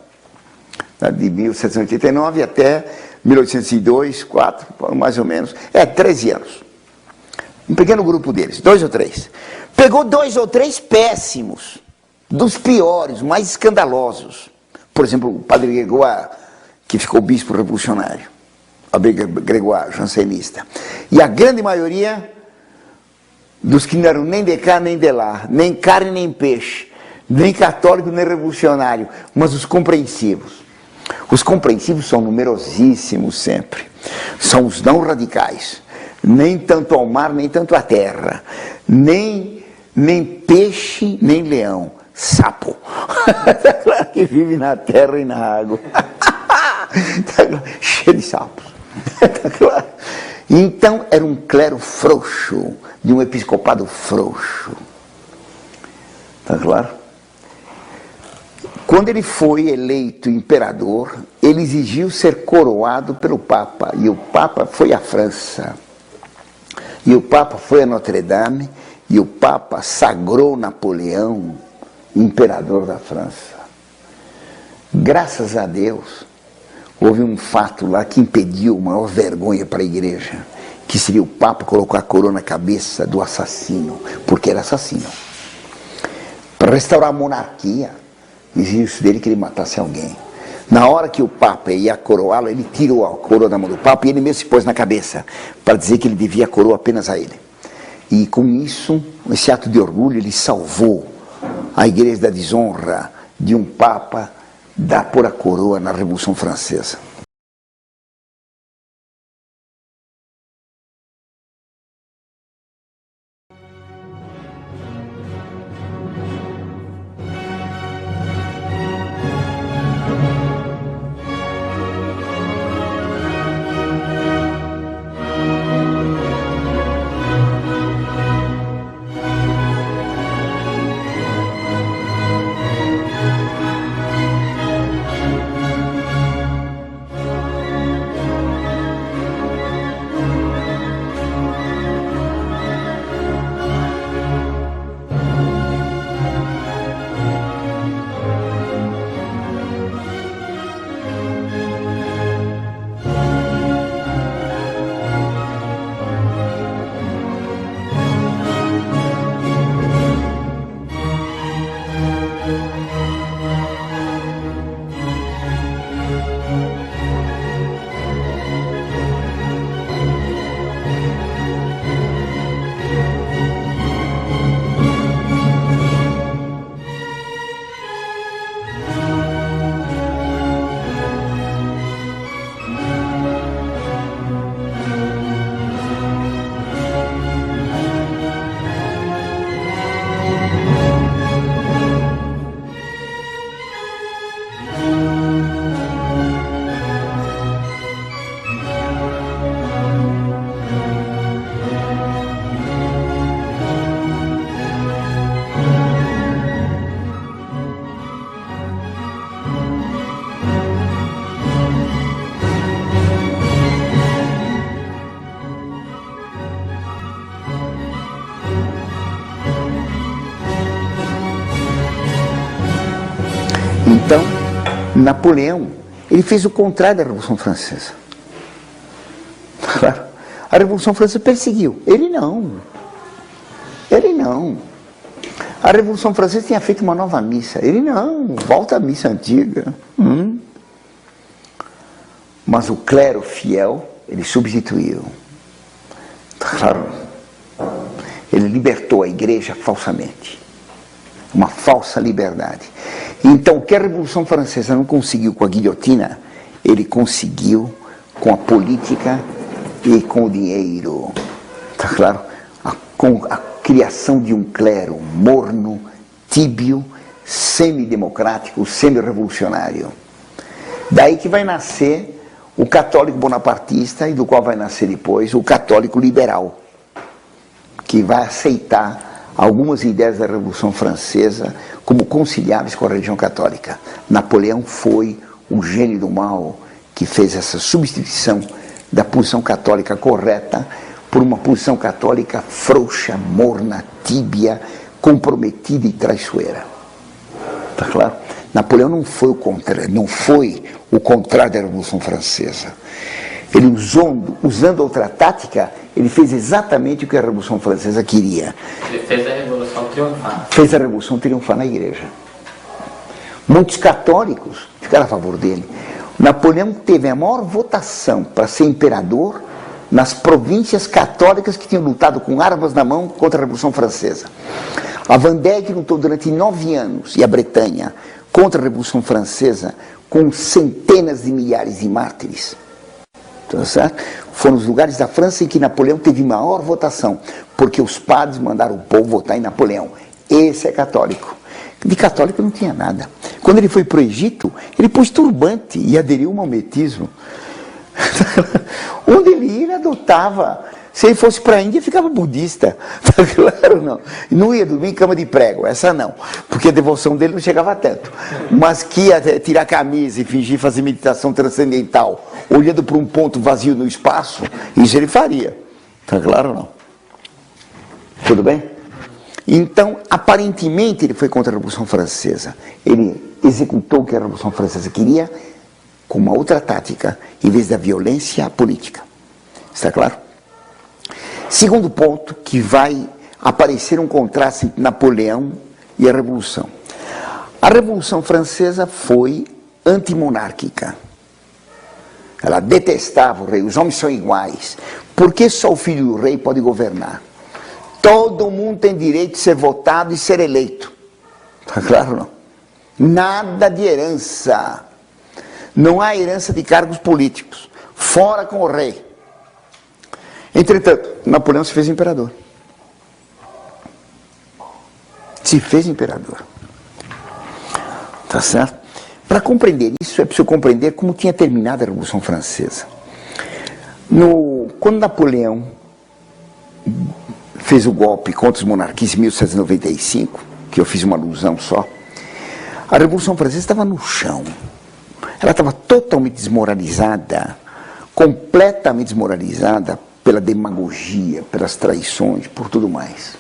De 1789 até 1802, 4, mais ou menos. 13 anos. Um pequeno grupo deles, 2 ou 3. Pegou 2 ou 3 péssimos, dos piores, mais escandalosos. Por exemplo, o padre Grégoire, que ficou bispo revolucionário. O padre Grégoire, jansenista. E a grande maioria dos que não eram nem de cá nem de lá, nem carne nem peixe, nem católico nem revolucionário, mas os compreensivos. Os compreensivos são numerosíssimos sempre. São os não radicais. Nem tanto ao mar, nem tanto à terra. Nem peixe, nem leão. Sapo. Claro que vive na terra e na água. Cheio de sapos. Claro. Então, era um clero frouxo, de um episcopado frouxo. Está claro? Quando ele foi eleito imperador, ele exigiu ser coroado pelo Papa. E o Papa foi à França. E o Papa foi a Notre Dame. E o Papa sagrou Napoleão imperador da França. Graças a Deus, houve um fato lá que impediu a maior vergonha para a igreja, que seria o Papa colocar a coroa na cabeça do assassino, porque era assassino. Para restaurar a monarquia, exigiu dele que ele matasse alguém. Na hora que o Papa ia coroá-lo, ele tirou a coroa da mão do Papa e ele mesmo se pôs na cabeça, para dizer que ele devia a coroa apenas a ele. E com isso, esse ato de orgulho, ele salvou a igreja da desonra de um Papa dar por a coroa na Revolução Francesa. Então, Napoleão, ele fez o contrário da Revolução Francesa. Claro. A Revolução Francesa perseguiu. Ele não. Ele não. A Revolução Francesa tinha feito uma nova missa. Ele não. Volta à missa antiga. Mas o clero fiel, ele substituiu. Claro. Ele libertou a igreja falsamente. Uma falsa liberdade. Então, o que a Revolução Francesa não conseguiu com a guilhotina, ele conseguiu com a política e com o dinheiro. Tá claro? Com a criação de um clero morno, tíbio, semidemocrático, semi-revolucionário. Daí que vai nascer o católico bonapartista e do qual vai nascer depois o católico liberal, que vai aceitar algumas ideias da Revolução Francesa como conciliáveis com a religião católica. Napoleão foi o gênio do mal que fez essa substituição da posição católica correta por uma posição católica frouxa, morna, tíbia, comprometida e traiçoeira. Tá claro? Napoleão não foi o contrário da Revolução Francesa. Ele usando outra tática, ele fez exatamente o que a Revolução Francesa queria. Ele fez a Revolução triunfar. Fez a Revolução triunfar na igreja. Muitos católicos ficaram a favor dele. Napoleão teve a maior votação para ser imperador nas províncias católicas que tinham lutado com armas na mão contra a Revolução Francesa. A Vendée lutou durante 9 anos, e a Bretanha, contra a Revolução Francesa, com centenas de milhares de mártires. Tá certo? Foram os lugares da França em que Napoleão teve maior votação, porque os padres mandaram o povo votar em Napoleão. Esse é católico. De católico não tinha nada. Quando ele foi para o Egito, ele pôs turbante e aderiu ao maometismo. Onde ele ia, ele adotava. Se ele fosse para a Índia, ficava budista. Tá claro, não. Não ia dormir em cama de prego, essa não. Porque a devoção dele não chegava tanto. Mas que ia tirar a camisa e fingir fazer meditação transcendental, olhando para um ponto vazio no espaço, isso ele faria. Tá claro, não? Tudo bem? Então, aparentemente, ele foi contra a Revolução Francesa. Ele executou o que a Revolução Francesa queria com uma outra tática, em vez da violência, a política. Está claro? Segundo ponto, que vai aparecer um contraste entre Napoleão e a Revolução. A Revolução Francesa foi antimonárquica. Ela detestava o rei, os homens são iguais. Por que só o filho do rei pode governar? Todo mundo tem direito de ser votado e ser eleito. Está claro, não? Nada de herança. Não há herança de cargos políticos. Fora com o rei. Entretanto, Napoleão se fez imperador. Se fez imperador. Tá certo? Para compreender isso, é preciso compreender como tinha terminado a Revolução Francesa. Quando Napoleão fez o golpe contra os monarquistas em 1795, que eu fiz uma alusão só, a Revolução Francesa estava no chão. Ela estava totalmente desmoralizada, completamente desmoralizada pela demagogia, pelas traições, por tudo mais.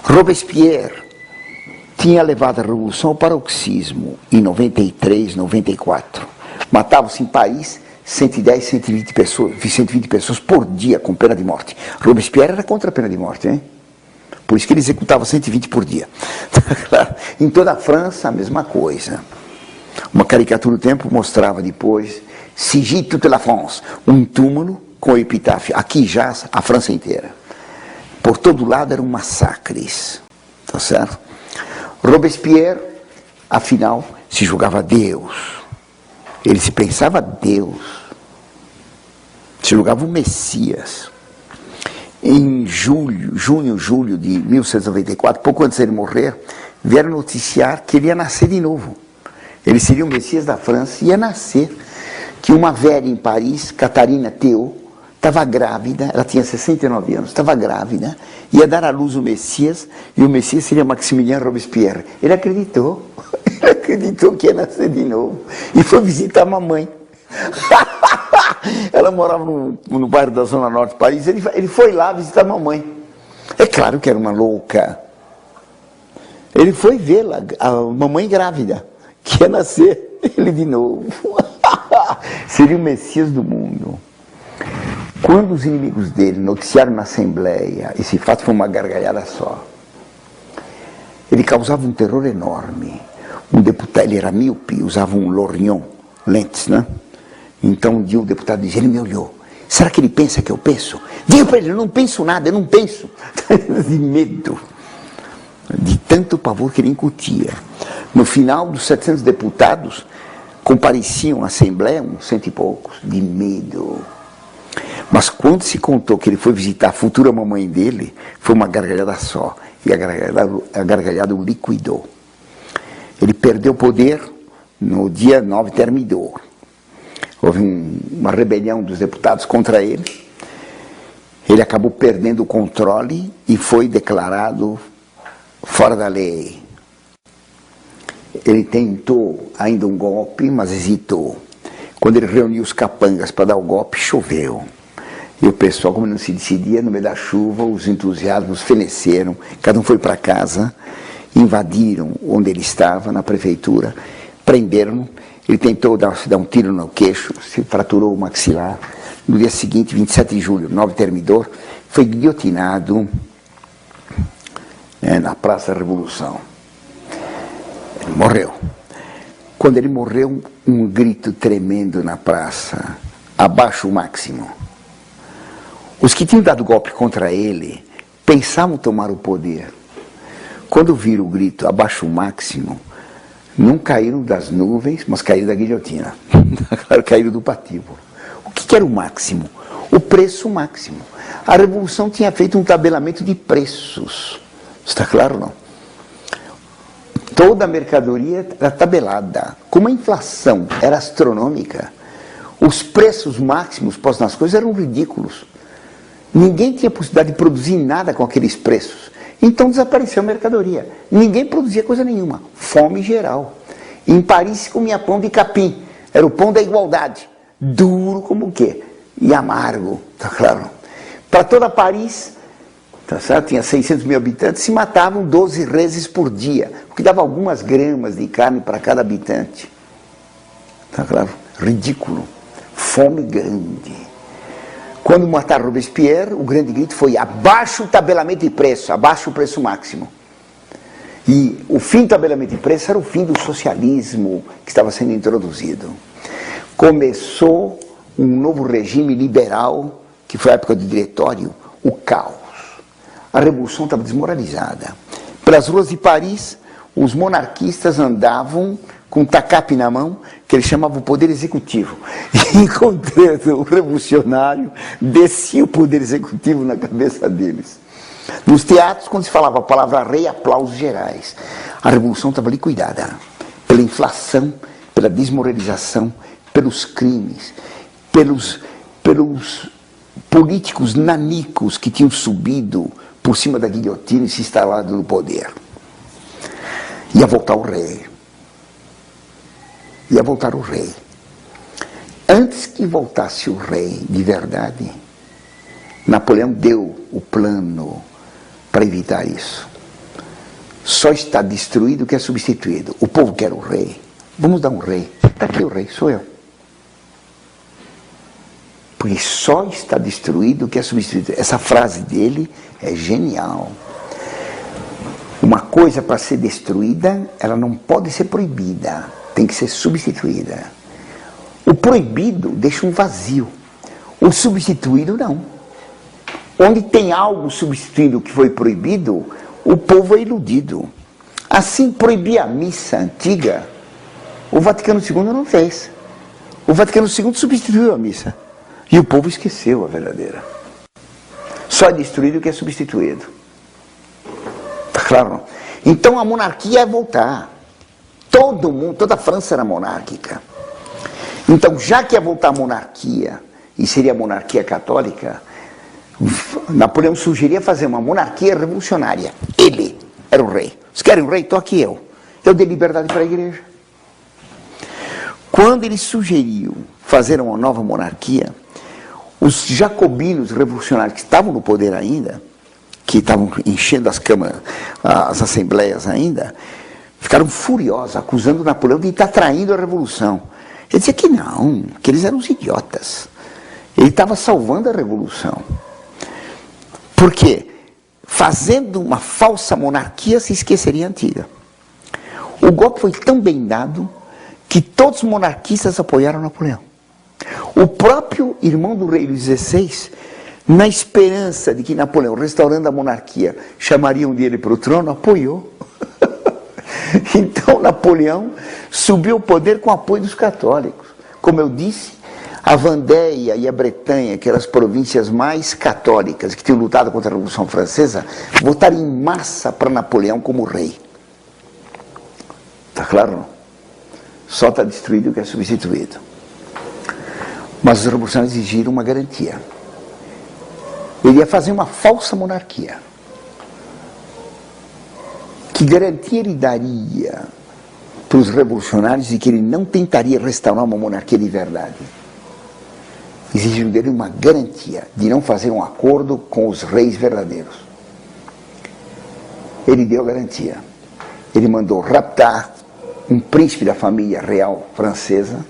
Robespierre tinha levado a Revolução ao paroxismo em 93, 94. Matavam-se em Paris 110, 120 pessoas por dia com pena de morte. Robespierre era contra a pena de morte, hein? Por isso que ele executava 120 por dia. Em toda a França, a mesma coisa. Uma caricatura do tempo mostrava depois Sigil toute la France, um túmulo com epitáfio. Aqui jaz a França inteira. Por todo lado eram massacres. Tá certo? Robespierre, afinal, se julgava Deus. Ele se pensava Deus. Se julgava o Messias. Em junho de 1794, pouco antes de ele morrer, vieram noticiar que ele ia nascer de novo. Ele seria o Messias da França e ia nascer. Que uma velha em Paris, Catarina Théot, estava grávida, ela tinha 69 anos, estava grávida, ia dar à luz o Messias, e o Messias seria Maximilien Robespierre. Ele acreditou que ia nascer de novo, e foi visitar a mamãe. Ela morava no bairro da Zona Norte de Paris, ele foi lá visitar a mamãe. É claro que era uma louca. Ele foi vê-la, a mamãe grávida, que ia nascer ele de novo. Seria o Messias do mundo. Quando os inimigos dele noticiaram na Assembleia, esse fato foi uma gargalhada só. Ele causava um terror enorme. Um deputado, ele era míope, usava um lorgnon, lentes, né? Então um dia o deputado disse, ele me olhou, será que ele pensa que eu penso? Diga para ele, eu não penso nada, eu não penso. De medo, de tanto pavor que ele incutia. No final, dos 700 deputados, compareciam à Assembleia, uns 100 e poucos, de medo. Mas quando se contou que ele foi visitar a futura mamãe dele, foi uma gargalhada só. E a gargalhada o liquidou. Ele perdeu o poder no dia 9 termidor. Houve uma rebelião dos deputados contra ele. Ele acabou perdendo o controle e foi declarado fora da lei. Ele tentou ainda um golpe, mas hesitou. Quando ele reuniu os capangas para dar o golpe, choveu. E o pessoal, como não se decidia, no meio da chuva, os entusiasmos feneceram, cada um foi para casa, invadiram onde ele estava, na prefeitura, prenderam-no. Ele tentou dar um tiro no queixo, se fraturou o maxilar. No dia seguinte, 27 de julho, 9 termidor, foi guilhotinado na Praça da Revolução. Ele morreu. Quando ele morreu, um grito tremendo na praça, abaixo o máximo. Os que tinham dado golpe contra ele pensavam tomar o poder. Quando viram o grito, abaixo o máximo, não caíram das nuvens, mas caíram da guilhotina. Caíram do patíbulo. O que era o máximo? O preço máximo. A Revolução tinha feito um tabelamento de preços. Está claro, não? Toda a mercadoria era tabelada. Como a inflação era astronômica, os preços máximos postos nas coisas eram ridículos. Ninguém tinha possibilidade de produzir nada com aqueles preços. Então desapareceu a mercadoria. Ninguém produzia coisa nenhuma. Fome geral. Em Paris se comia pão de capim. Era o pão da igualdade. Duro como o quê? E amargo, tá claro? Para toda Paris, tá certo? Tinha 600 mil habitantes, se matavam 12 reses por dia, o que dava algumas gramas de carne para cada habitante. Tá claro? Ridículo. Fome grande. Quando mataram Robespierre, o grande grito foi abaixo o tabelamento de preço, abaixo o preço máximo. E o fim do tabelamento de preço era o fim do socialismo que estava sendo introduzido. Começou um novo regime liberal, que foi a época do diretório, o caos. A Revolução estava desmoralizada. Pelas ruas de Paris, os monarquistas andavam com um tacape na mão, que eles chamavam o poder executivo. E encontrando o revolucionário, descia o poder executivo na cabeça deles. Nos teatros, quando se falava a palavra rei, aplausos gerais. A Revolução estava liquidada pela inflação, pela desmoralização, pelos crimes, pelos políticos nanicos que tinham subido por cima da guilhotina e se instalado no poder. Ia voltar o rei. Ia voltar o rei. Antes que voltasse o rei de verdade, Napoleão deu o plano para evitar isso. Só está destruído o que é substituído. O povo quer o rei. Vamos dar um rei. Está aqui o rei, sou eu. Porque só está destruído o que é substituído. Essa frase dele é genial. Uma coisa para ser destruída, ela não pode ser proibida. Tem que ser substituída. O proibido deixa um vazio. O substituído não. Onde tem algo substituindo o que foi proibido, o povo é iludido. Assim, proibir a missa antiga, o Vaticano II não fez. O Vaticano II substituiu a missa. E o povo esqueceu a verdadeira. Só é destruído o que é substituído. Tá claro? Então a monarquia é voltar. Todo mundo, toda a França era monárquica. Então, já que ia voltar a monarquia, e seria a monarquia católica, Napoleão sugeria fazer uma monarquia revolucionária. Ele era o rei. Vocês querem um rei? Estou aqui eu. Eu dei liberdade para a igreja. Quando ele sugeriu fazer uma nova monarquia, os jacobinos revolucionários que estavam no poder ainda, que estavam enchendo as câmaras, as assembleias ainda, ficaram furiosos, acusando Napoleão de estar traindo a revolução. Ele dizia que não, que eles eram os idiotas. Ele estava salvando a revolução. Por quê? Fazendo uma falsa monarquia se esqueceria a antiga. O golpe foi tão bem dado que todos os monarquistas apoiaram Napoleão. O próprio irmão do rei Luís XVI, na esperança de que Napoleão, restaurando a monarquia, chamaria um dia ele para o trono, apoiou. Então Napoleão subiu ao poder com o apoio dos católicos. Como eu disse, a Vendéia e a Bretanha, que eram as províncias mais católicas que tinham lutado contra a Revolução Francesa, votaram em massa para Napoleão como rei. Está claro? Não? Só está destruído o que é substituído. Mas os revolucionários exigiram uma garantia. Ele ia fazer uma falsa monarquia. Que garantia ele daria para os revolucionários de que ele não tentaria restaurar uma monarquia de verdade? Exigiram dele uma garantia de não fazer um acordo com os reis verdadeiros. Ele deu garantia. Ele mandou raptar um príncipe da família real francesa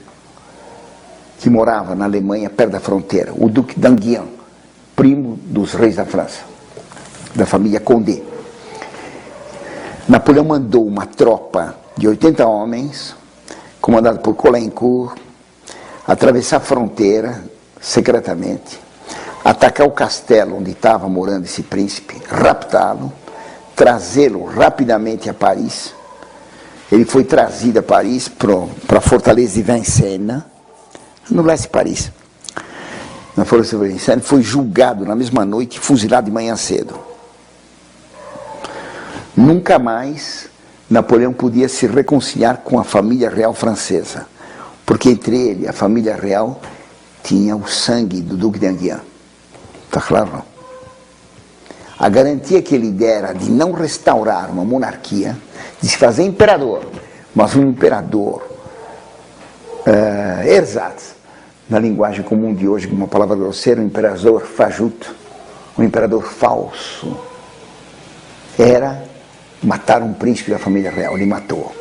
que morava na Alemanha, perto da fronteira, o Duque d'Enghien, primo dos reis da França, da família Condé. Napoleão mandou uma tropa de 80 homens, comandada por Caulaincourt, atravessar a fronteira secretamente, atacar o castelo onde estava morando esse príncipe, raptá-lo, trazê-lo rapidamente a Paris. Ele foi trazido a Paris para a fortaleza de Vincennes, no leste de Paris. Na fortaleza de Vincennes, foi julgado na mesma noite, fuzilado de manhã cedo. Nunca mais Napoleão podia se reconciliar com a família real francesa, porque entre ele e a família real tinha o sangue do Duque d'Enghien. Está claro, não? A garantia que ele dera de não restaurar uma monarquia, de se fazer imperador, mas um imperador ersatz, na linguagem comum de hoje, com uma palavra grosseira, um imperador fajuto, um imperador falso, era matar um príncipe da família real. Ele matou.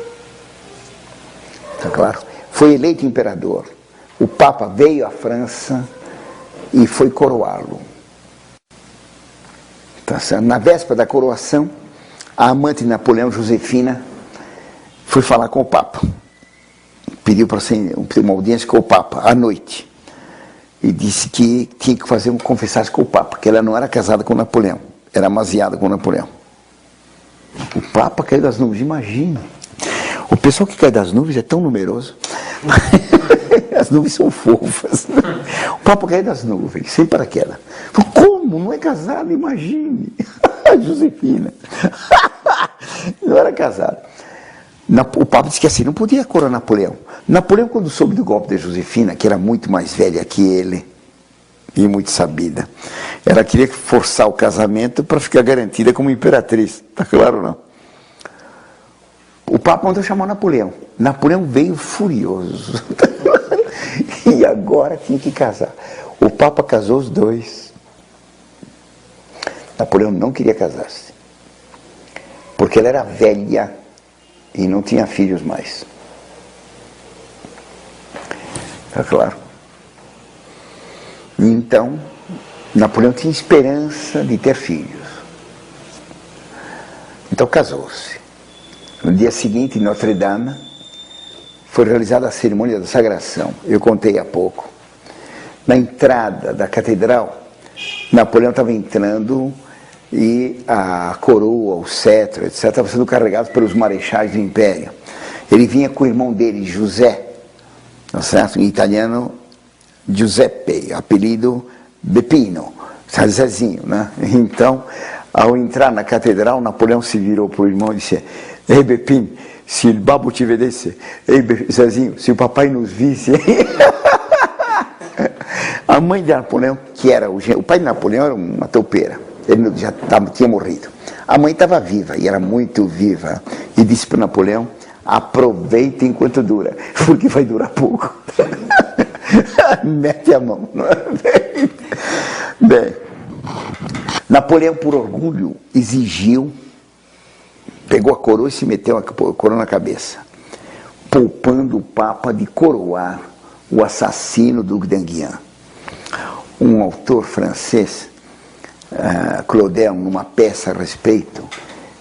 Está claro? Foi eleito imperador. O Papa veio à França e foi coroá-lo. Tá certo? Na véspera da coroação, a amante de Napoleão, Josefina, foi falar com o Papa. Pediu para ter uma audiência com o Papa à noite. E disse que tinha que fazer um confessar com o Papa, que ela não era casada com Napoleão, era amaziada com Napoleão. O Papa caiu das nuvens, imagina. O pessoal que cai das nuvens é tão numeroso. As nuvens são fofas. O Papa caiu das nuvens, sem paraquedas. Como? Não é casado? Imagine. Josefina. Não era casado. O Papa disse que assim, não podia coroar Napoleão. Napoleão, quando soube do golpe de Josefina, que era muito mais velha que ele, e muito sabida, ela queria forçar o casamento para ficar garantida como imperatriz. Está claro ou não? O Papa mandou chamar Napoleão. Napoleão veio furioso. E agora tinha que casar. O Papa casou os dois. Napoleão não queria casar-se, porque ela era velha e não tinha filhos mais. Está claro? Então, Napoleão tinha esperança de ter filhos. Então casou-se. No dia seguinte, em Notre Dame, foi realizada a cerimônia da sagração. Eu contei há pouco. Na entrada da catedral, Napoleão estava entrando e a coroa, o cetro, etc., estavam sendo carregados pelos marechais do Império. Ele vinha com o irmão dele, José, não é certo? Em italiano, Giuseppe, apelido Beppino, Zezinho, né? Então, ao entrar na catedral, Napoleão se virou para o irmão e disse: "Ei, Beppino, se o babo te vedesse, ei, Zezinho, se o papai nos visse..." A mãe de Napoleão, que era o pai de Napoleão, era uma toupeira, ele já tinha morrido. A mãe estava viva, e era muito viva, e disse para Napoleão: "Aproveita enquanto dura, porque vai durar pouco." Mete a mão. Bem, Napoleão, por orgulho, exigiu, pegou a coroa e se meteu a coroa na cabeça, poupando o Papa de coroar o assassino do Duque d'Enghien. Um autor francês, Claudel, numa peça a respeito,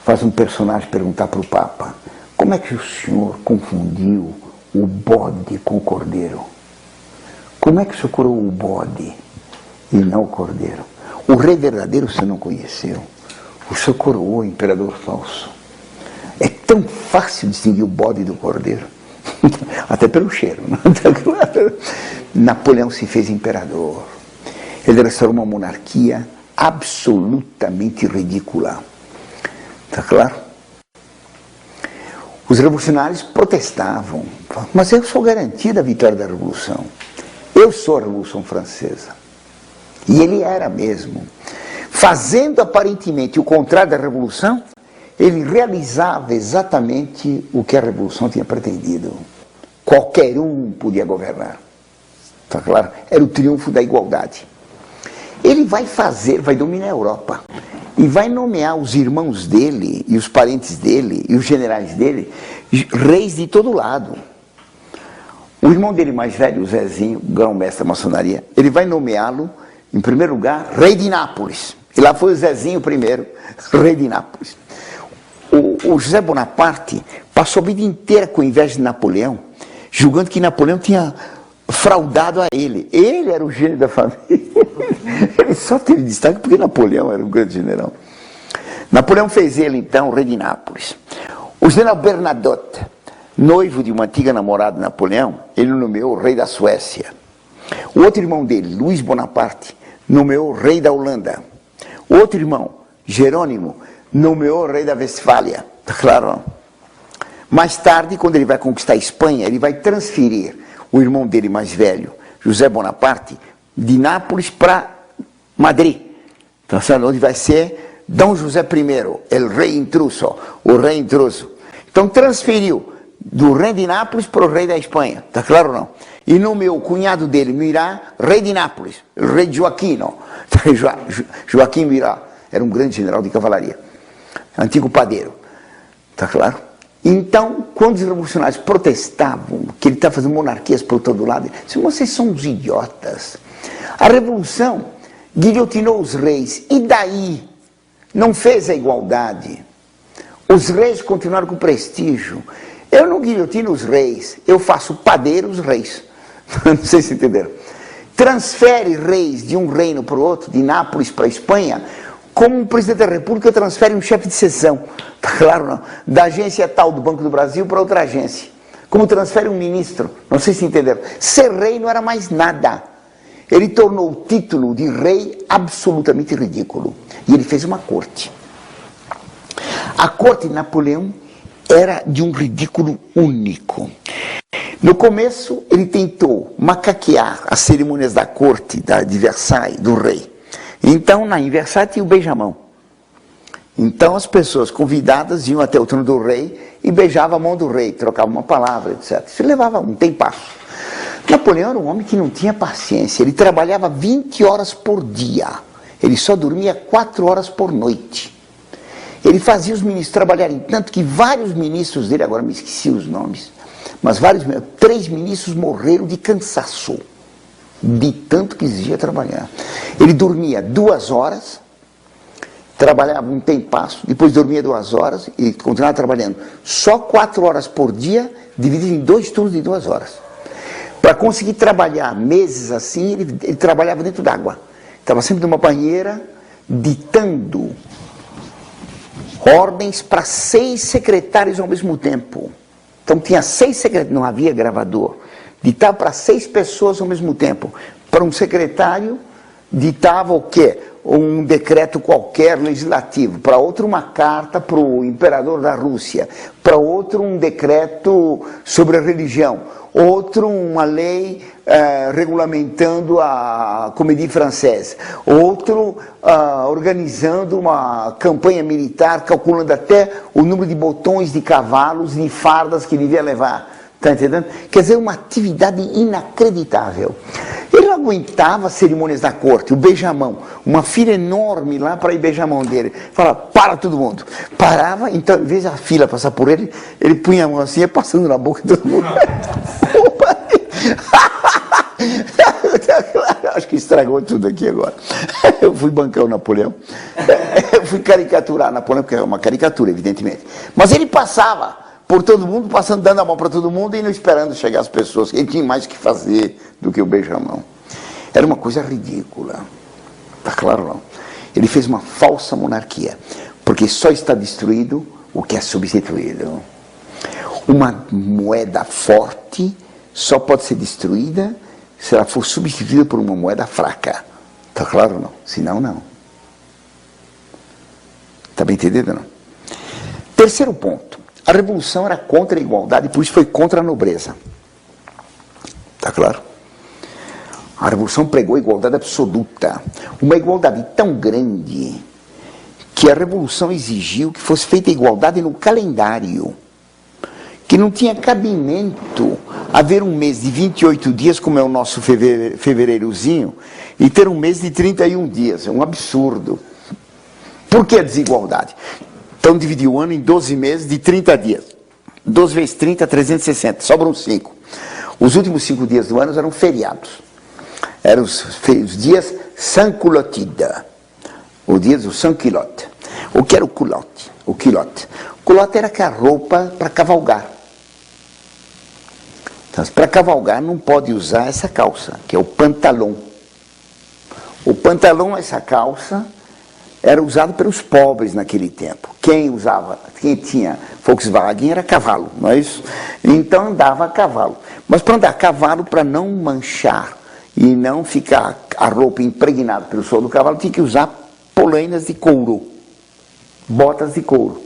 faz um personagem perguntar para o Papa: "Como é que o senhor confundiu o bode com o cordeiro? Como é que o senhor coroou o bode e não o cordeiro? O rei verdadeiro você não conheceu. O senhor coroou o imperador falso. É tão fácil distinguir o bode do cordeiro. Até pelo cheiro. Napoleão se fez imperador. Ele restaurou uma monarquia absolutamente ridícula. Está claro? Os revolucionários protestavam. Mas eu sou garantida a vitória da Revolução. Eu sou a Revolução Francesa. E ele era mesmo. Fazendo aparentemente o contrário da Revolução, ele realizava exatamente o que a Revolução tinha pretendido. Qualquer um podia governar. Está claro? Era o triunfo da igualdade. Ele vai dominar a Europa. E vai nomear os irmãos dele, e os parentes dele, e os generais dele, reis de todo lado. O irmão dele mais velho, o Zezinho, grão-mestre da maçonaria, ele vai nomeá-lo, em primeiro lugar, rei de Nápoles. E lá foi o Zezinho primeiro, rei de Nápoles. O José Bonaparte passou a vida inteira com inveja de Napoleão, julgando que Napoleão tinha fraudado a ele. Ele era o gênio da família. Ele só teve destaque porque Napoleão era um grande general. Napoleão fez ele, então, rei de Nápoles. O general Bernadotte, noivo de uma antiga namorada de Napoleão, ele nomeou o rei da Suécia. O outro irmão dele, Luís Bonaparte, nomeou o rei da Holanda. O outro irmão, Jerônimo, nomeou o rei da Westfália. Tá claro? Mais tarde, quando ele vai conquistar a Espanha, ele vai transferir o irmão dele mais velho, José Bonaparte, de Nápoles para Madrid. Então, onde vai ser Dom José I, el rei intruso, o rei intruso. Então transferiu do rei de Nápoles para o rei da Espanha, tá claro ou não? E nomeou o cunhado dele, Murat, rei de Nápoles, o rei Joaquino. Joaquim Murat era um grande general de cavalaria, antigo padeiro, tá claro? Então, quando os revolucionários protestavam, que ele estava fazendo monarquias por todo lado, ele disse, vocês são uns idiotas. A revolução guilhotinou os reis, e daí? Não fez a igualdade. Os reis continuaram com prestígio. Eu não guilhotino os reis, eu faço padeiro os reis. Não sei se entenderam. Transfere reis de um reino para o outro, de Nápoles para a Espanha, como um presidente da República transfere um chefe de seção, tá claro não? Da agência tal do Banco do Brasil para outra agência. Como transfere um ministro, não sei se entenderam. Ser rei não era mais nada. Ele tornou o título de rei absolutamente ridículo. E ele fez uma corte. A corte de Napoleão era de um ridículo único. No começo, ele tentou macaquear as cerimônias da corte de Versailles, do rei. Então, em Versailles tinha o beijamão. Então, as pessoas convidadas iam até o trono do rei e beijavam a mão do rei, trocavam uma palavra, etc. Isso levava um tempasso. Napoleão era um homem que não tinha paciência. Ele trabalhava 20 horas por dia. Ele só dormia 4 horas por noite. Ele fazia os ministros trabalharem tanto que vários ministros dele, agora me esqueci os nomes, mas 3 ministros morreram de cansaço, de tanto que exigia trabalhar. Ele dormia 2 horas, trabalhava um tempasso, depois dormia 2 horas e continuava trabalhando. Só 4 horas por dia, dividido em 2 turnos de 2 horas. Para conseguir trabalhar meses assim, ele trabalhava dentro d'água. Estava sempre numa banheira, ditando ordens para 6 secretários ao mesmo tempo. Então tinha 6 secretários, não havia gravador. Ditava para 6 pessoas ao mesmo tempo. Para um secretário, ditava o quê? Um decreto qualquer legislativo. Para outro, uma carta para o imperador da Rússia. Para outro, um decreto sobre a religião. Outro, uma lei regulamentando a Comédie Française. Outro, organizando uma campanha militar, calculando até o número de botões de cavalos e de fardas que devia levar. Está entendendo? Quer dizer, uma atividade inacreditável. Ele não aguentava as cerimônias da corte, o beijamão. Uma fila enorme lá para ir beijar a mão dele. Fala, para todo mundo. Parava, então, em vez da fila passar por ele, ele punha a mão assim, ia passando na boca de todo mundo. Acho que estragou tudo aqui agora. Eu fui bancar o Napoleão. Eu fui caricaturar Napoleão, porque é uma caricatura, evidentemente. Mas ele passava por todo mundo, passando, dando a mão para todo mundo e não esperando chegar as pessoas. Ele tinha mais que fazer do que o beijamão. Era uma coisa ridícula. Tá claro, não? Ele fez uma falsa monarquia, porque só está destruído o que é substituído. Uma moeda forte só pode ser destruída se ela for substituída por uma moeda fraca. Tá claro, não? Senão, não. Tá bem entendido, não? Terceiro ponto. A revolução era contra a igualdade, por isso foi contra a nobreza. Tá claro? A revolução pregou a igualdade absoluta. Uma igualdade tão grande que a revolução exigiu que fosse feita a igualdade no calendário. Que não tinha cabimento haver um mês de 28 dias, como é o nosso fevereirozinho, e ter um mês de 31 dias. É um absurdo. Por que a desigualdade? Então dividiu o ano em 12 meses de 30 dias. 12 vezes 30, 360. Sobram 5. Os últimos 5 dias do ano eram feriados. Eram os dias sans-culottide. O dia do sans-culotte. O que era o culotte? O culotte. O culotte era aquela roupa para cavalgar. Então, para cavalgar não pode usar essa calça, que é o pantalão. O pantalão, essa calça, era usado pelos pobres naquele tempo. Quem tinha Volkswagen era cavalo, não é isso? Então andava a cavalo. Mas para andar a cavalo, para não manchar e não ficar a roupa impregnada pelo sol do cavalo, tinha que usar polainas de couro, botas de couro.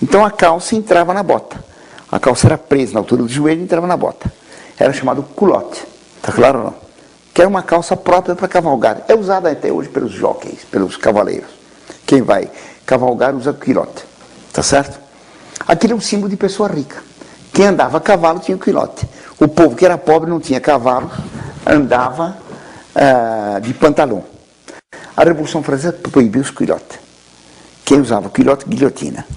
Então a calça entrava na bota. A calça era presa na altura do joelho e entrava na bota. Era chamado culotte. Tá claro ou não? Que era uma calça própria para cavalgar. É usada até hoje pelos jockeys, pelos cavaleiros. Quem vai cavalgar usa culotte. Tá certo? Aquilo é um símbolo de pessoa rica. Quem andava a cavalo tinha o culotte. O povo que era pobre não tinha cavalo, andava de pantalão. A Revolução Francesa proibiu os culottes. Quem usava culotte, guilhotina.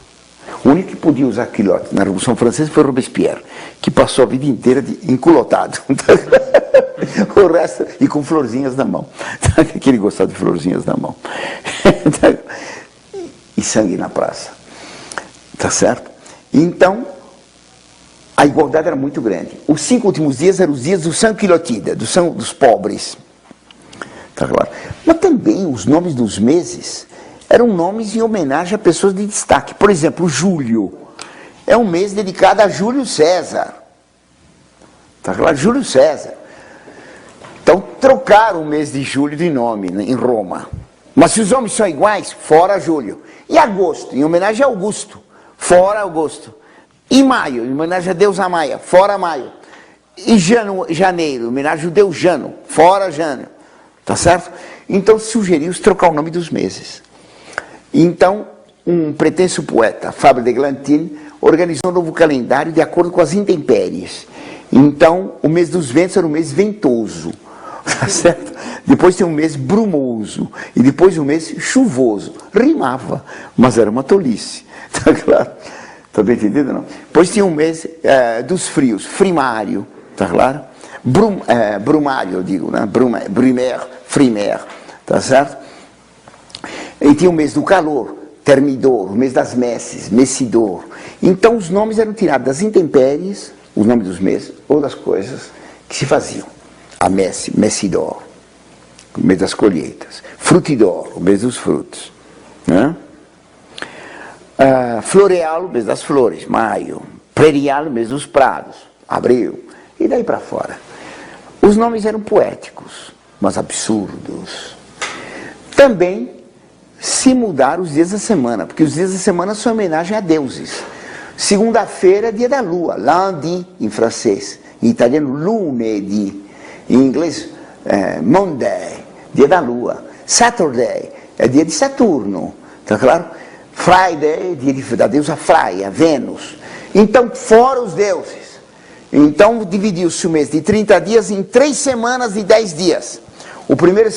O único que podia usar culotte na Revolução Francesa foi Robespierre, que passou a vida inteira enculotado. O resto, e com florzinhas na mão. Que ele gostava de florzinhas na mão. E sangue na praça. Tá certo? Então, a igualdade era muito grande. Os 5 últimos dias eram os dias do sans-culottide, dos pobres. Tá claro? Mas também os nomes dos meses eram nomes em homenagem a pessoas de destaque. Por exemplo, Julho é um mês dedicado a Júlio César. Tá claro? Júlio César. Então trocaram o mês de julho de nome em Roma. Mas se os homens são iguais, fora Júlio. E agosto, em homenagem a Augusto, fora Augusto. E maio, em homenagem a Deus Maia, fora Maio. E janeiro, em homenagem ao Deus Jano, fora Jânio. Tá certo? Então sugeriu-se trocar o nome dos meses. Então, um pretenso poeta, Fabre de Glantine, organizou um novo calendário de acordo com as intempéries. Então, o mês dos ventos era um mês ventoso, tá certo? Depois tem um mês brumoso, e depois um mês chuvoso. Rimava, mas era uma tolice, tá claro? Tá bem entendido, não? Depois tinha um mês dos frios, frimário, tá claro? Brumário, eu digo, né? Brumaire, frimaire, tá certo? E tinha o mês do calor, Termidor, o mês das messes, Messidor. Então os nomes eram tirados das intempéries, os nomes dos meses, ou das coisas que se faziam. A messe, Messidor, o mês das colheitas. Frutidor, o mês dos frutos. Né? Floreal, o mês das flores, maio. Prerial, o mês dos prados, abril. E daí para fora. Os nomes eram poéticos, mas absurdos. Também se mudaram os dias da semana, porque os dias da semana são homenagem a deuses. Segunda-feira é dia da lua, lundi em francês, em italiano lunedì, em inglês Monday, dia da lua. Saturday é dia de Saturno, tá claro? Friday é dia da deusa Freia, Vênus. Então, fora os deuses. Então, dividiu-se o mês de 30 dias em 3 semanas de 10 dias. O primeiro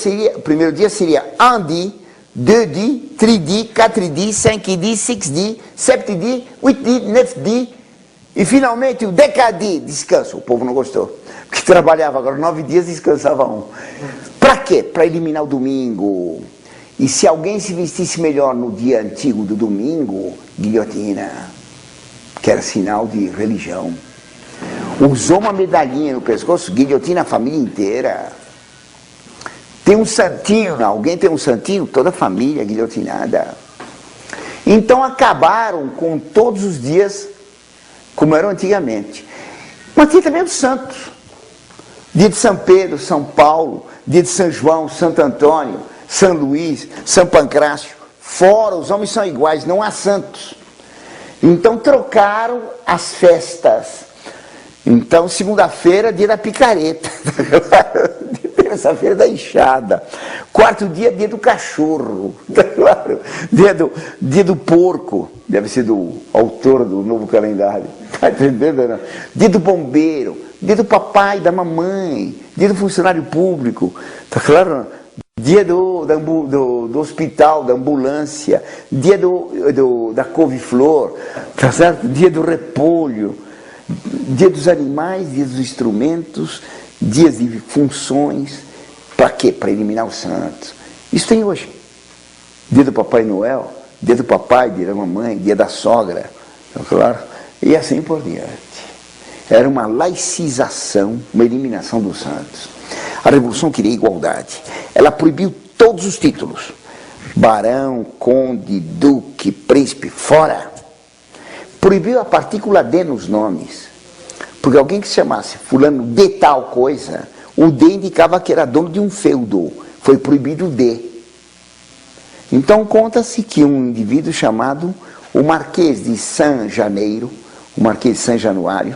dia seria lundi, 2 dias, 3 dias, 4 dias, 5 dias, 6 dias, 7 dias, 8 dias, 9 dias, e finalmente o decadi, descanso. O povo não gostou, porque trabalhava agora 9 dias e descansava 1. Para quê? Para eliminar o domingo. E se alguém se vestisse melhor no dia antigo do domingo, guilhotina. que era sinal de religião. Usou uma medalhinha no pescoço, guilhotina a família inteira. Tem um santinho, alguém tem um santinho, toda a família guilhotinada. Então acabaram com todos os dias como eram antigamente. Mas tinha também os santos. Dia de São Pedro, São Paulo, dia de São João, Santo Antônio, São Luís, São Pancrácio. Fora, os homens são iguais, não há santos. Então trocaram as festas. Então, segunda-feira, dia da picareta. Terça-feira da enxada. Quarto dia, dia do cachorro. Dia do porco. Deve ser do autor do novo calendário. Está entendendo? Não? Dia do bombeiro. Dia do papai, da mamãe. Dia do funcionário público. Está claro? Dia do hospital, da ambulância. Dia da couve-flor. Tá certo? Dia do repolho. Dia dos animais, dia dos instrumentos, dias de funções. Para quê? Para eliminar os santos. Isso tem hoje. Dia do Papai Noel, dia do papai, dia da mamãe, dia da sogra. Claro? E assim por diante. Era uma laicização, uma eliminação dos santos. A Revolução queria igualdade. Ela proibiu todos os títulos. Barão, conde, duque, príncipe, fora. Proibiu a partícula D nos nomes. Porque alguém que se chamasse fulano de tal coisa, o D indicava que era dono de um feudo. Foi proibido o D. Então conta-se que um indivíduo chamado o Marquês de Saint-Janeiro, o Marquês de Saint-Januário,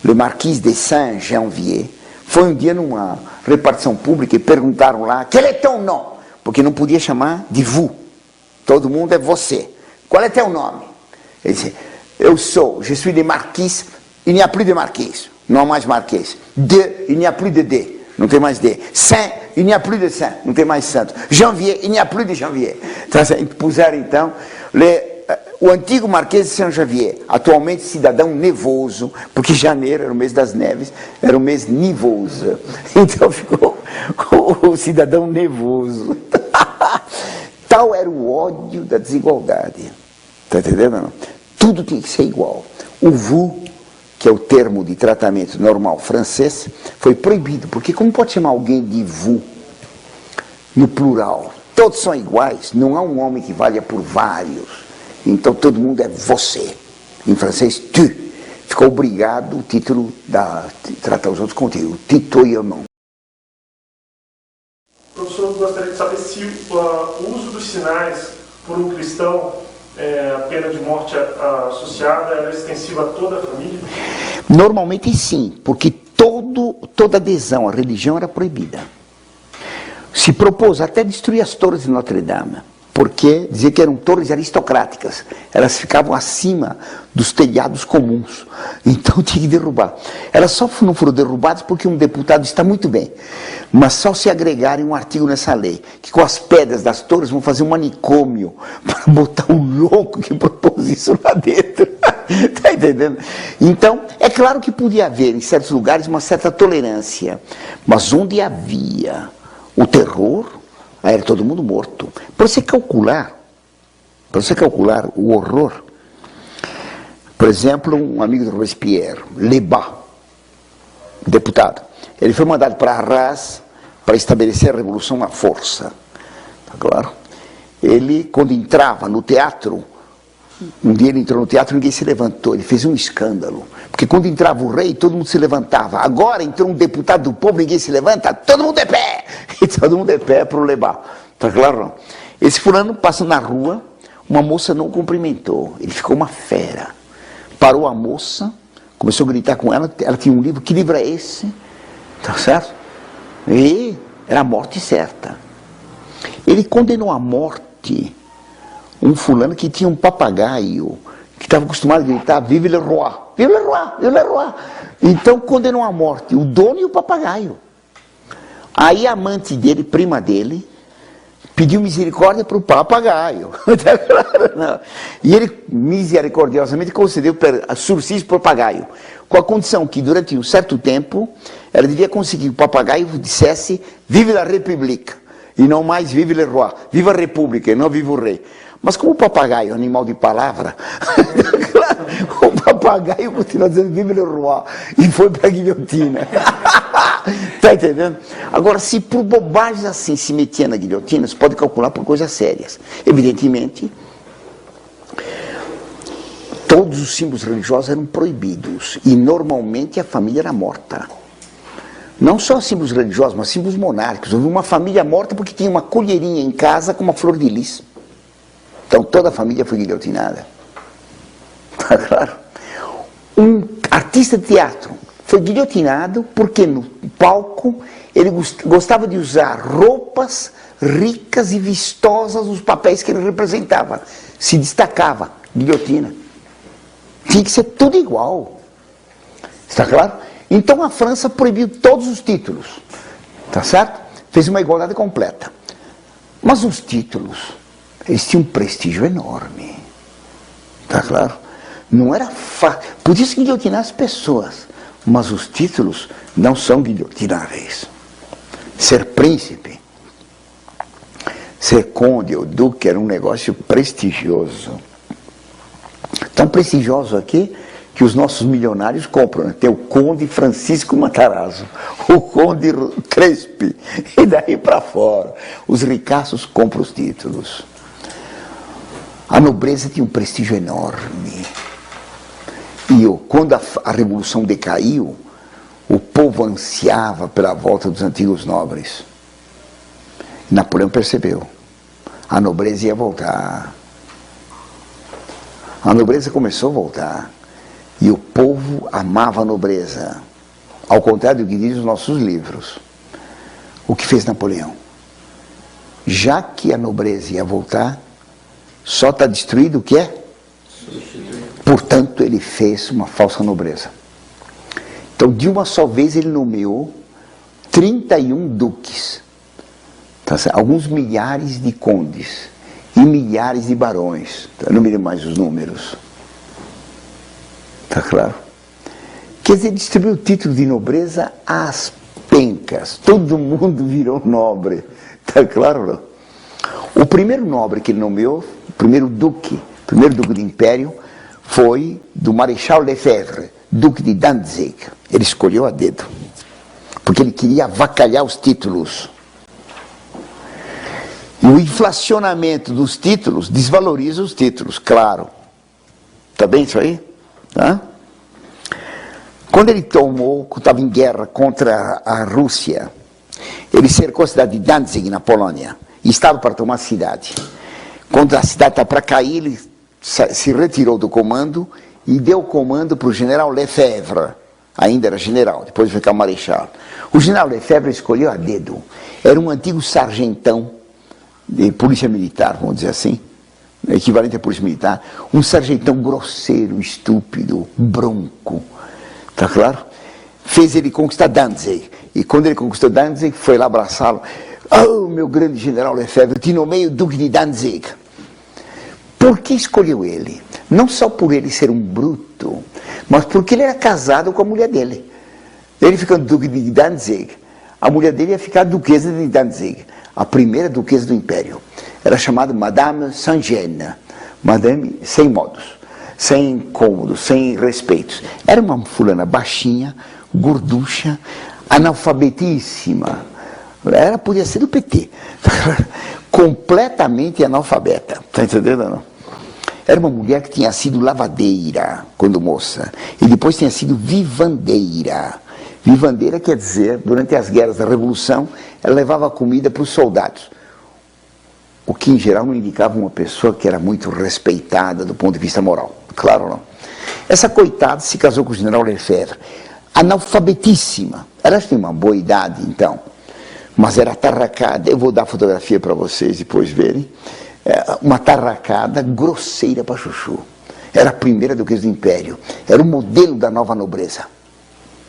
le Marquis de Saint-Janvier, foi um dia numa repartição pública e perguntaram lá, quel est ton nom? Porque não podia chamar de vous. Todo mundo é você. Qual é teu nome? Ele disse, eu sou, je suis de Marquis, il n'y a plus de Marquis, não há mais Marquês. De, il n'y a plus de D, não tem mais D. Saint, il n'y a plus de Saint, não tem mais Santo. Janvier, il n'y a plus de Janvier. Então, puseram então o antigo Marquês de Saint-Janvier, atualmente cidadão nevoso, porque janeiro era o mês das neves, era o mês nivoso. Então ficou o cidadão nevoso. Tal era o ódio da desigualdade. Está entendendo ou não? Tudo tinha que ser igual. O vous, que é o termo de tratamento normal francês, foi proibido, porque como pode chamar alguém de vous no plural? Todos são iguais, não há um homem que valha por vários. Então todo mundo é você. Em francês, tu. Ficou obrigado o título de tratar os outros contigo. Tutoiement. Professor, eu gostaria de saber se o uso dos sinais por um cristão, a pena de morte associada, era extensiva a toda a família? Normalmente sim, porque toda adesão à religião era proibida. Se propôs até destruir as torres de Notre Dame, porque dizia que eram torres aristocráticas, elas ficavam acima dos telhados comuns, então tinha que derrubar. Elas só não foram derrubadas porque um deputado está muito bem, mas só se agregarem um artigo nessa lei, que com as pedras das torres vão fazer um manicômio para botar o louco que propôs isso lá dentro. Está entendendo? Então, é claro que podia haver em certos lugares uma certa tolerância, mas onde havia o terror, aí era todo mundo morto. Para você calcular o horror, por exemplo, um amigo do Robespierre, Lebas, deputado, ele foi mandado para Arras para estabelecer a revolução à força. Tá claro? Ele, quando entrava no teatro, um dia ele entrou no teatro e ninguém se levantou, ele fez um escândalo. Porque quando entrava o rei, todo mundo se levantava. Agora entrou um deputado do povo, ninguém se levanta, todo mundo é pé! E todo mundo é pé para o Lebas. Tá claro? Não? Esse fulano passa na rua, uma moça não o cumprimentou, ele ficou uma fera. Parou a moça, começou a gritar com ela, ela tinha um livro, que livro é esse? Tá certo? E era a morte certa. Ele condenou à morte um fulano que tinha um papagaio, que estava acostumado a gritar, vive le roi, vive le roi, vive le roi. Então condenou à morte o dono e o papagaio. Aí a amante dele, prima dele, pediu misericórdia para o papagaio. E ele misericordiosamente concedeu subsídio para o papagaio, com a condição que durante um certo tempo ela devia conseguir que o papagaio dissesse vive la République, e não mais vive le roi, viva a república e não viva o rei. Mas como o papagaio é um animal de palavra, O papagaio continuou dizendo vive le roi e foi para a guilhotina. Tá entendendo? Agora, se por bobagens assim se metia na guilhotina, você pode calcular por coisas sérias. Evidentemente, todos os símbolos religiosos eram proibidos e normalmente a família era morta. Não só símbolos religiosos, mas símbolos monárquicos. Houve uma família morta porque tinha uma colherinha em casa com uma flor de lis. Então toda a família foi guilhotinada. Tá claro? Um artista de teatro foi guilhotinado porque no palco ele gostava de usar roupas ricas e vistosas nos papéis que ele representava. Se destacava, guilhotina. Tinha que ser tudo igual. Está claro? Então a França proibiu todos os títulos. Tá certo? Fez uma igualdade completa. Mas os títulos, eles tinham um prestígio enorme. Tá claro? Não era fácil. Podia-se guilhotinar as pessoas, mas os títulos não são guilhotináveis. Ser príncipe, ser conde ou duque era um negócio prestigioso. Tão prestigioso aqui que os nossos milionários compram. Né? Tem o conde Francisco Matarazzo, o conde Crespi, e daí para fora. Os ricaços compram os títulos. A nobreza tinha um prestígio enorme. E quando a Revolução decaiu, o povo ansiava pela volta dos antigos nobres. Napoleão percebeu. A nobreza ia voltar. A nobreza começou a voltar. E o povo amava a nobreza. Ao contrário do que diz os nossos livros. O que fez Napoleão? Já que a nobreza ia voltar, só está destruído o que é? Portanto, ele fez uma falsa nobreza. Então, de uma só vez, ele nomeou 31 duques. Tá certo? Alguns milhares de condes. E milhares de barões. Eu não me lembro mais os números. Tá claro? Quer dizer, distribuiu o título de nobreza às pencas. Todo mundo virou nobre. Tá claro, não? O primeiro nobre que ele nomeou, o primeiro duque do império, foi do Marechal Lefebvre, duque de Danzig. Ele escolheu a dedo. Porque ele queria avacalhar os títulos. E o inflacionamento dos títulos desvaloriza os títulos, claro. Tá bem isso aí? Tá? Quando ele estava em guerra contra a Rússia, ele cercou a cidade de Danzig, na Polônia, e estava para tomar a cidade. Quando a cidade estava para cair, ele se retirou do comando e deu o comando para o general Lefebvre. Ainda era general, depois foi ficar marechal. O general Lefebvre escolheu a dedo. Era um antigo sargentão de polícia militar, vamos dizer assim, equivalente à polícia militar, um sargentão grosseiro, estúpido, bronco, tá claro? Fez ele conquistar Danzig, e quando ele conquistou Danzig, foi lá abraçá-lo. Oh, meu grande general Lefebvre, te nomeio duque de Danzig. Por que escolheu ele? Não só por ele ser um bruto, mas porque ele era casado com a mulher dele. Ele ficando duque de Danzig, a mulher dele ia ficar duquesa de Danzig, a primeira duquesa do império. Era chamada Madame Saint-Gêne, Madame sem modos, sem incômodos, sem respeitos. Era uma fulana baixinha, gorducha, analfabetíssima. Ela podia ser do PT, completamente analfabeta, tá entendendo ou não? Era uma mulher que tinha sido lavadeira quando moça, e depois tinha sido vivandeira. Vivandeira quer dizer, durante as guerras da Revolução, ela levava comida para os soldados. O que em geral não indicava uma pessoa que era muito respeitada do ponto de vista moral. Claro ou não? Essa coitada se casou com o general Lefebvre, analfabetíssima. Ela tinha uma boa idade então, mas era tarracada. Eu vou dar a fotografia para vocês depois verem. Uma tarracada grosseira para chuchu. Era a primeira duquesa do império. Era o modelo da nova nobreza.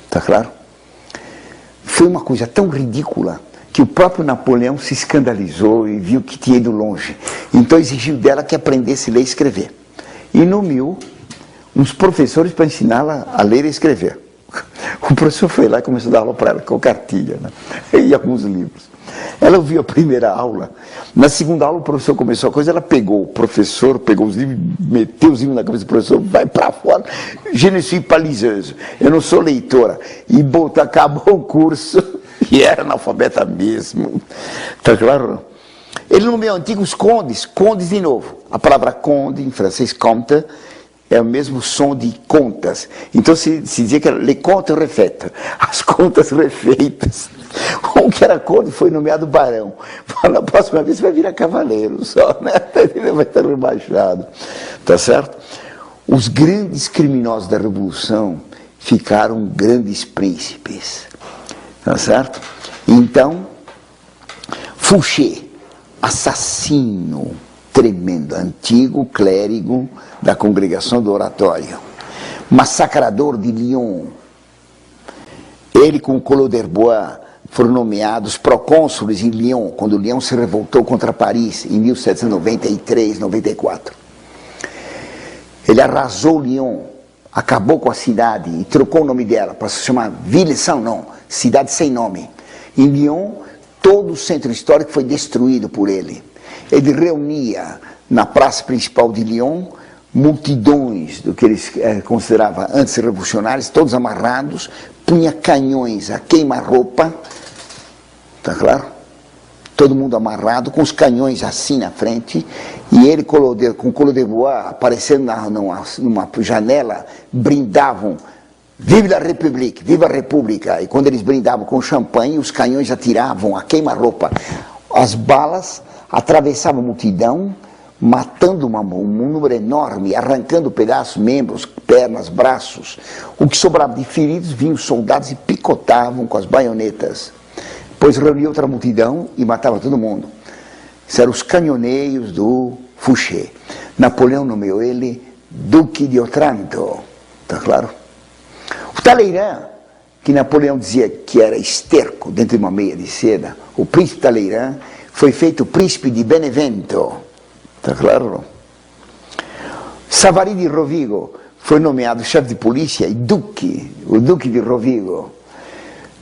Tá claro? Foi uma coisa tão ridícula que o próprio Napoleão se escandalizou e viu que tinha ido longe. Então exigiu dela que aprendesse a ler e escrever. E nomeou uns professores para ensiná-la a ler e escrever. O professor foi lá e começou a dar aula para ela com cartilha, né? E alguns livros. Ela ouviu a primeira aula. Na segunda aula o professor começou a coisa, ela pegou o professor, pegou os livros, meteu os livros na cabeça do professor, vai para fora. Je ne suis pas liseuse, eu não sou leitora. E acabou o curso e era analfabeta mesmo. Tá claro? Ele nomeou antigos condes, condes de novo. A palavra conde, em francês, comte, é o mesmo som de contas. Então se dizia que era les comptes refaites, as contas refeitas. Um que era conde foi nomeado barão. Na próxima vez vai virar cavaleiro só, né? Ele vai estar rebaixado. Tá certo? Os grandes criminosos da Revolução ficaram grandes príncipes. Tá certo? Então, Fouché, assassino tremendo, antigo clérigo da congregação do oratório, massacrador de Lyon. Ele com Collot d'Herbois foram nomeados procônsules em Lyon, quando Lyon se revoltou contra Paris, em 1793, 94. Ele arrasou Lyon, acabou com a cidade e trocou o nome dela para se chamar Ville sans nom, cidade sem nome. Em Lyon, todo o centro histórico foi destruído por ele. Ele reunia na praça principal de Lyon multidões do que eles consideravam antirrevolucionários, todos amarrados, punha canhões a queima-roupa, tá claro? Todo mundo amarrado, com os canhões assim na frente, e ele com Collot d'Herbois aparecendo numa janela, brindavam, vive la République, viva a República, e quando eles brindavam com champanhe, os canhões atiravam a queima-roupa, as balas atravessavam a multidão, matando um número enorme, arrancando pedaços, membros, pernas, braços. O que sobrava de feridos, vinham os soldados e picotavam com as baionetas. Depois reunia outra multidão e matava todo mundo. Esses eram os canhoneiros do Fouché. Napoleão nomeou ele Duque de Otranto. Está claro? O Talleyrand, que Napoleão dizia que era esterco dentro de uma meia de seda, o príncipe Talleyrand foi feito príncipe de Benevento. Está claro? Savary de Rovigo foi nomeado chefe de polícia e duque, o duque de Rovigo.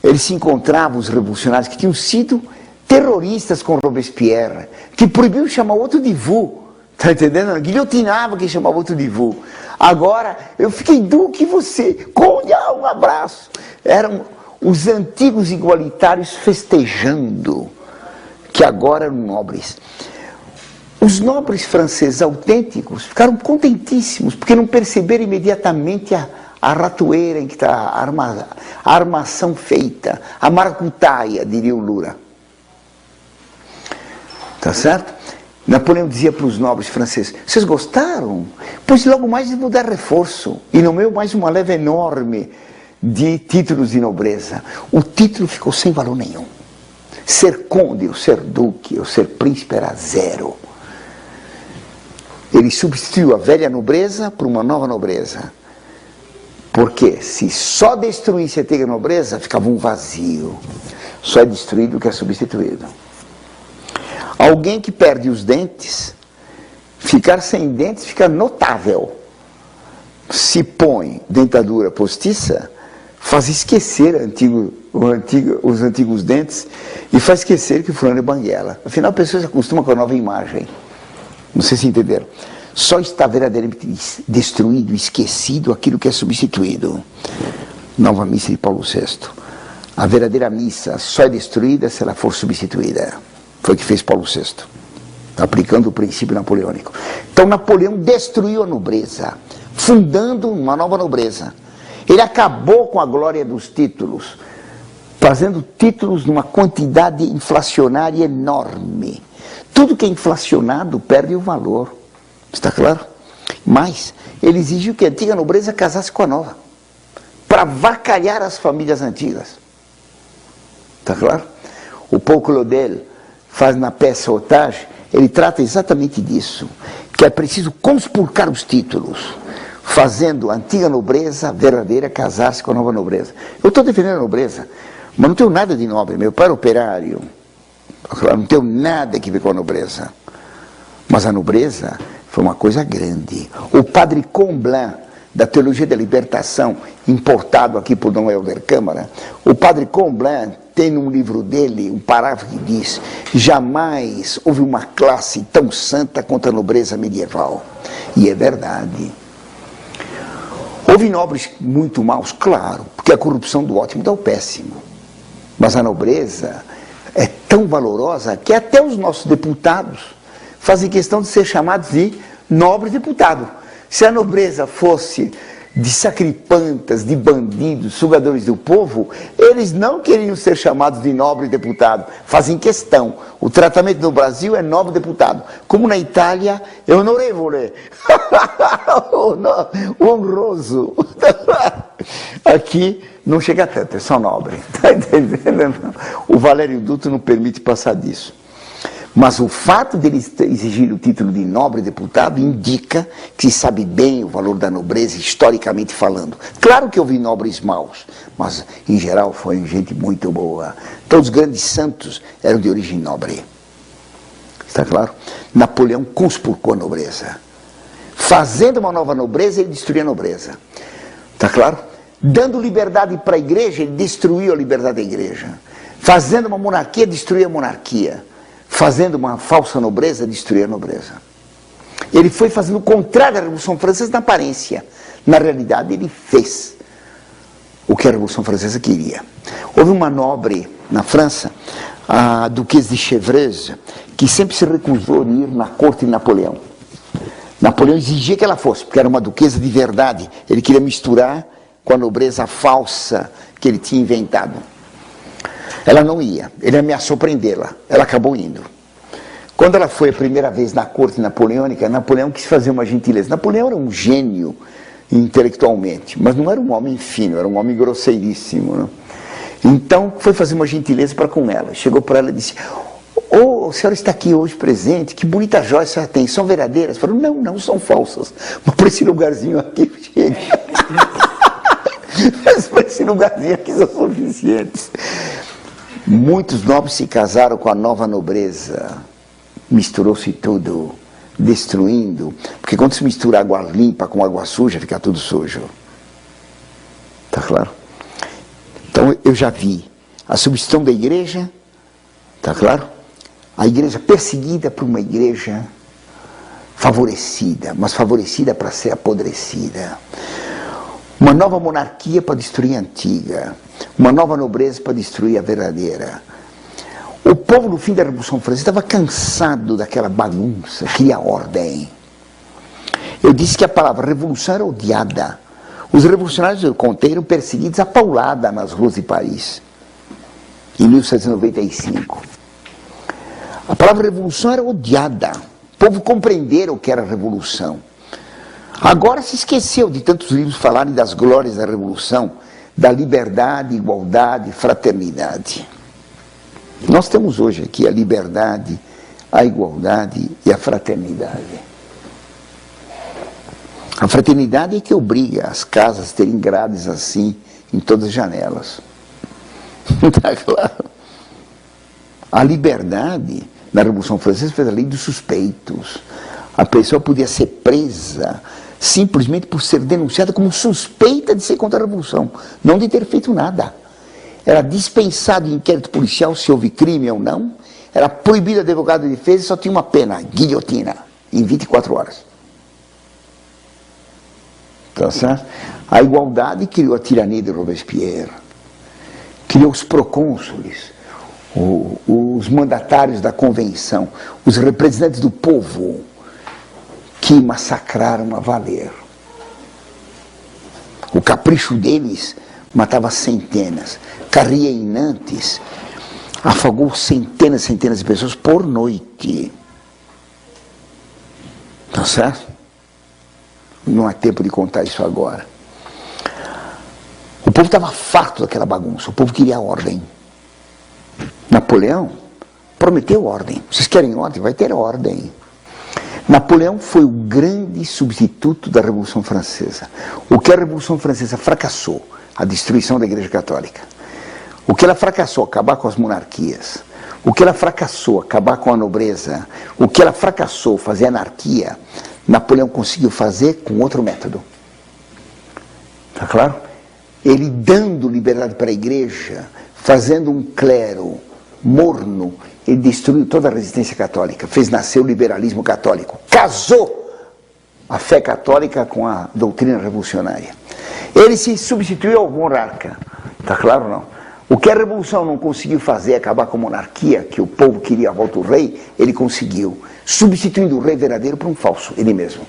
Eles se encontravam, os revolucionários, que tinham sido terroristas com Robespierre, que proibiu chamar o outro de vous. Está entendendo? Guilhotinava quem chamava o outro de vous. Agora, eu fiquei duque e você, conde, um abraço. Eram os antigos igualitários festejando, que agora eram nobres. Os nobres franceses autênticos ficaram contentíssimos, porque não perceberam imediatamente a ratoeira em que está a armação feita, a maracutaia, diria o Lula. Tá certo? Napoleão dizia para os nobres franceses, vocês gostaram? Pois logo mais eu vou dar reforço, e nomeou mais uma leva enorme de títulos de nobreza. O título ficou sem valor nenhum. Ser conde, ou ser duque, ou ser príncipe era zero. Ele substituiu a velha nobreza por uma nova nobreza. Porque se só destruísse a antiga nobreza, ficava um vazio. Só é destruído o que é substituído. Alguém que perde os dentes, ficar sem dentes fica notável. Se põe dentadura postiça, faz esquecer os antigos dentes e faz esquecer que o fulano é banguela. Afinal, a pessoa se acostuma com a nova imagem. Não sei se entenderam. Só está verdadeiramente destruído, esquecido aquilo que é substituído. Nova missa de Paulo VI. A verdadeira missa só é destruída se ela for substituída. Foi o que fez Paulo VI, aplicando o princípio napoleônico. Então Napoleão destruiu a nobreza, fundando uma nova nobreza. Ele acabou com a glória dos títulos, fazendo títulos numa quantidade inflacionária enorme. Tudo que é inflacionado perde o valor. Está claro? Mas ele exigiu que a antiga nobreza casasse com a nova, para avacalhar as famílias antigas. Está claro? O Paul Claudel faz na peça Otage, ele trata exatamente disso, que é preciso conspurcar os títulos, fazendo a antiga nobreza verdadeira casar-se com a nova nobreza. Eu estou defendendo a nobreza, mas não tenho nada de nobre, meu pai era operário, não tenho nada que ver com a nobreza. Mas a nobreza foi uma coisa grande. O padre Comblain da Teologia da Libertação, importado aqui por Dom Helder Câmara, o padre Comblain tem num livro dele um parágrafo que diz: jamais houve uma classe tão santa quanto a nobreza medieval. E é verdade. Houve nobres muito maus, claro, porque a corrupção do ótimo dá o péssimo. Mas a nobreza é tão valorosa que até os nossos deputados fazem questão de ser chamados de nobre deputado. Se a nobreza fosse de sacripantas, de bandidos, sugadores do povo, eles não queriam ser chamados de nobre deputado, fazem questão. O tratamento no Brasil é nobre deputado, como na Itália é onorevole, o honroso. Aqui não chega tanto, é só nobre, tá entendendo? O Valério Duto não permite passar disso. Mas o fato dele exigir o título de nobre deputado indica que se sabe bem o valor da nobreza, historicamente falando. Claro que houve nobres maus, mas em geral foi gente muito boa. Todos os grandes santos eram de origem nobre. Está claro? Napoleão conspurcou a nobreza. Fazendo uma nova nobreza, ele destruía a nobreza. Está claro? Dando liberdade para a igreja, ele destruiu a liberdade da igreja. Fazendo uma monarquia, destruía a monarquia. Fazendo uma falsa nobreza, destruir a nobreza. Ele foi fazendo o contrário da Revolução Francesa na aparência. Na realidade, ele fez o que a Revolução Francesa queria. Houve uma nobre na França, a Duquesa de Chevreuse, que sempre se recusou de ir na corte de Napoleão. Napoleão exigia que ela fosse, porque era uma duquesa de verdade. Ele queria misturar com a nobreza falsa que ele tinha inventado. Ela não ia, ele ameaçou prendê-la, ela acabou indo. Quando ela foi a primeira vez na corte napoleônica, Napoleão quis fazer uma gentileza. Napoleão era um gênio intelectualmente, mas não era um homem fino, era um homem grosseiríssimo. Né? Então foi fazer uma gentileza para com ela. Chegou para ela e disse: "Oh, a senhora está aqui hoje presente, que bonita joia a senhora tem, são verdadeiras?" Falou: "Não, não, são falsas, mas por esse lugarzinho aqui chega." Mas por esse lugarzinho aqui são suficientes. Muitos nobres se casaram com a nova nobreza, misturou-se tudo, destruindo, porque quando se mistura água limpa com água suja, fica tudo sujo. Tá claro? Então eu já vi a substituição da igreja, tá claro? A igreja perseguida por uma igreja favorecida, mas favorecida para ser apodrecida. Uma nova monarquia para destruir a antiga. Uma nova nobreza para destruir a verdadeira. O povo, no fim da Revolução Francesa, estava cansado daquela bagunça, queria ordem. Eu disse que a palavra revolução era odiada. Os revolucionários do Comté eram perseguidos a paulada nas ruas de Paris, em 1795. A palavra revolução era odiada. O povo compreenderam o que era revolução. Agora se esqueceu de tantos livros falarem das glórias da Revolução, da liberdade, igualdade, fraternidade. Nós temos hoje aqui a liberdade, a igualdade e a fraternidade. A fraternidade é que obriga as casas a terem grades assim em todas as janelas. Está claro? A liberdade, na Revolução Francesa, fez a lei dos suspeitos. A pessoa podia ser presa simplesmente por ser denunciada como suspeita de ser contra a Revolução, não de ter feito nada. Era dispensado inquérito policial se houve crime ou não, era proibido advogado de defesa e só tinha uma pena, guilhotina, em 24 horas. Tá certo? A igualdade criou a tirania de Robespierre, criou os procônsules, os mandatários da convenção, os representantes do povo, que massacraram a valer. O capricho deles matava centenas. Carrier em Nantes afogou centenas e centenas de pessoas por noite. Tá certo? Não há tempo de contar isso agora. O povo estava farto daquela bagunça, o povo queria ordem. Napoleão prometeu ordem. Vocês querem ordem? Vai ter ordem. Napoleão foi o grande substituto da Revolução Francesa. O que a Revolução Francesa fracassou, a destruição da Igreja Católica. O que ela fracassou, acabar com as monarquias. O que ela fracassou, acabar com a nobreza. O que ela fracassou, fazer anarquia, Napoleão conseguiu fazer com outro método. Tá claro? Ele dando liberdade para a igreja, fazendo um clero morno, ele destruiu toda a resistência católica, fez nascer o liberalismo católico, casou a fé católica com a doutrina revolucionária. Ele se substituiu ao monarca, tá claro ou não? O que a revolução não conseguiu fazer, acabar com a monarquia, que o povo queria a volta do rei, ele conseguiu, substituindo o rei verdadeiro por um falso, ele mesmo.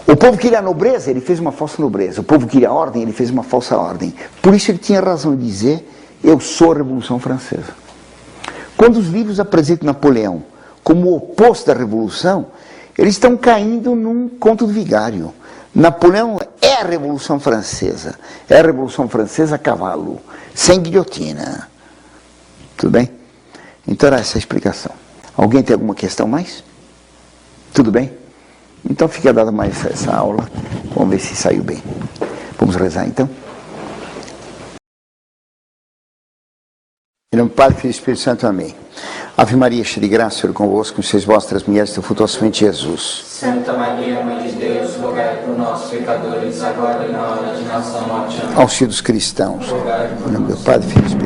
O povo queria a nobreza, ele fez uma falsa nobreza. O povo queria a ordem, ele fez uma falsa ordem. Por isso ele tinha razão de dizer, eu sou a Revolução Francesa. Quando os livros apresentam Napoleão como o oposto da Revolução, eles estão caindo num conto do vigário. Napoleão é a Revolução Francesa. É a Revolução Francesa a cavalo, sem guilhotina. Tudo bem? Então era essa a explicação. Alguém tem alguma questão mais? Tudo bem? Então fica dada mais essa aula. Vamos ver se saiu bem. Vamos rezar então? Em nome do Pai, Filho e Espírito Santo, amém. Ave Maria, cheia de graça, o Senhor é convosco, sois vós entre as mulheres, teu fruto vosso ventre, Jesus. Santa Maria, Mãe de Deus, rogai por nós, pecadores, agora e na hora de nossa morte. Amém. Auxílio dos cristãos. Rogai por Em nome do nós. Pai, Filho e Espírito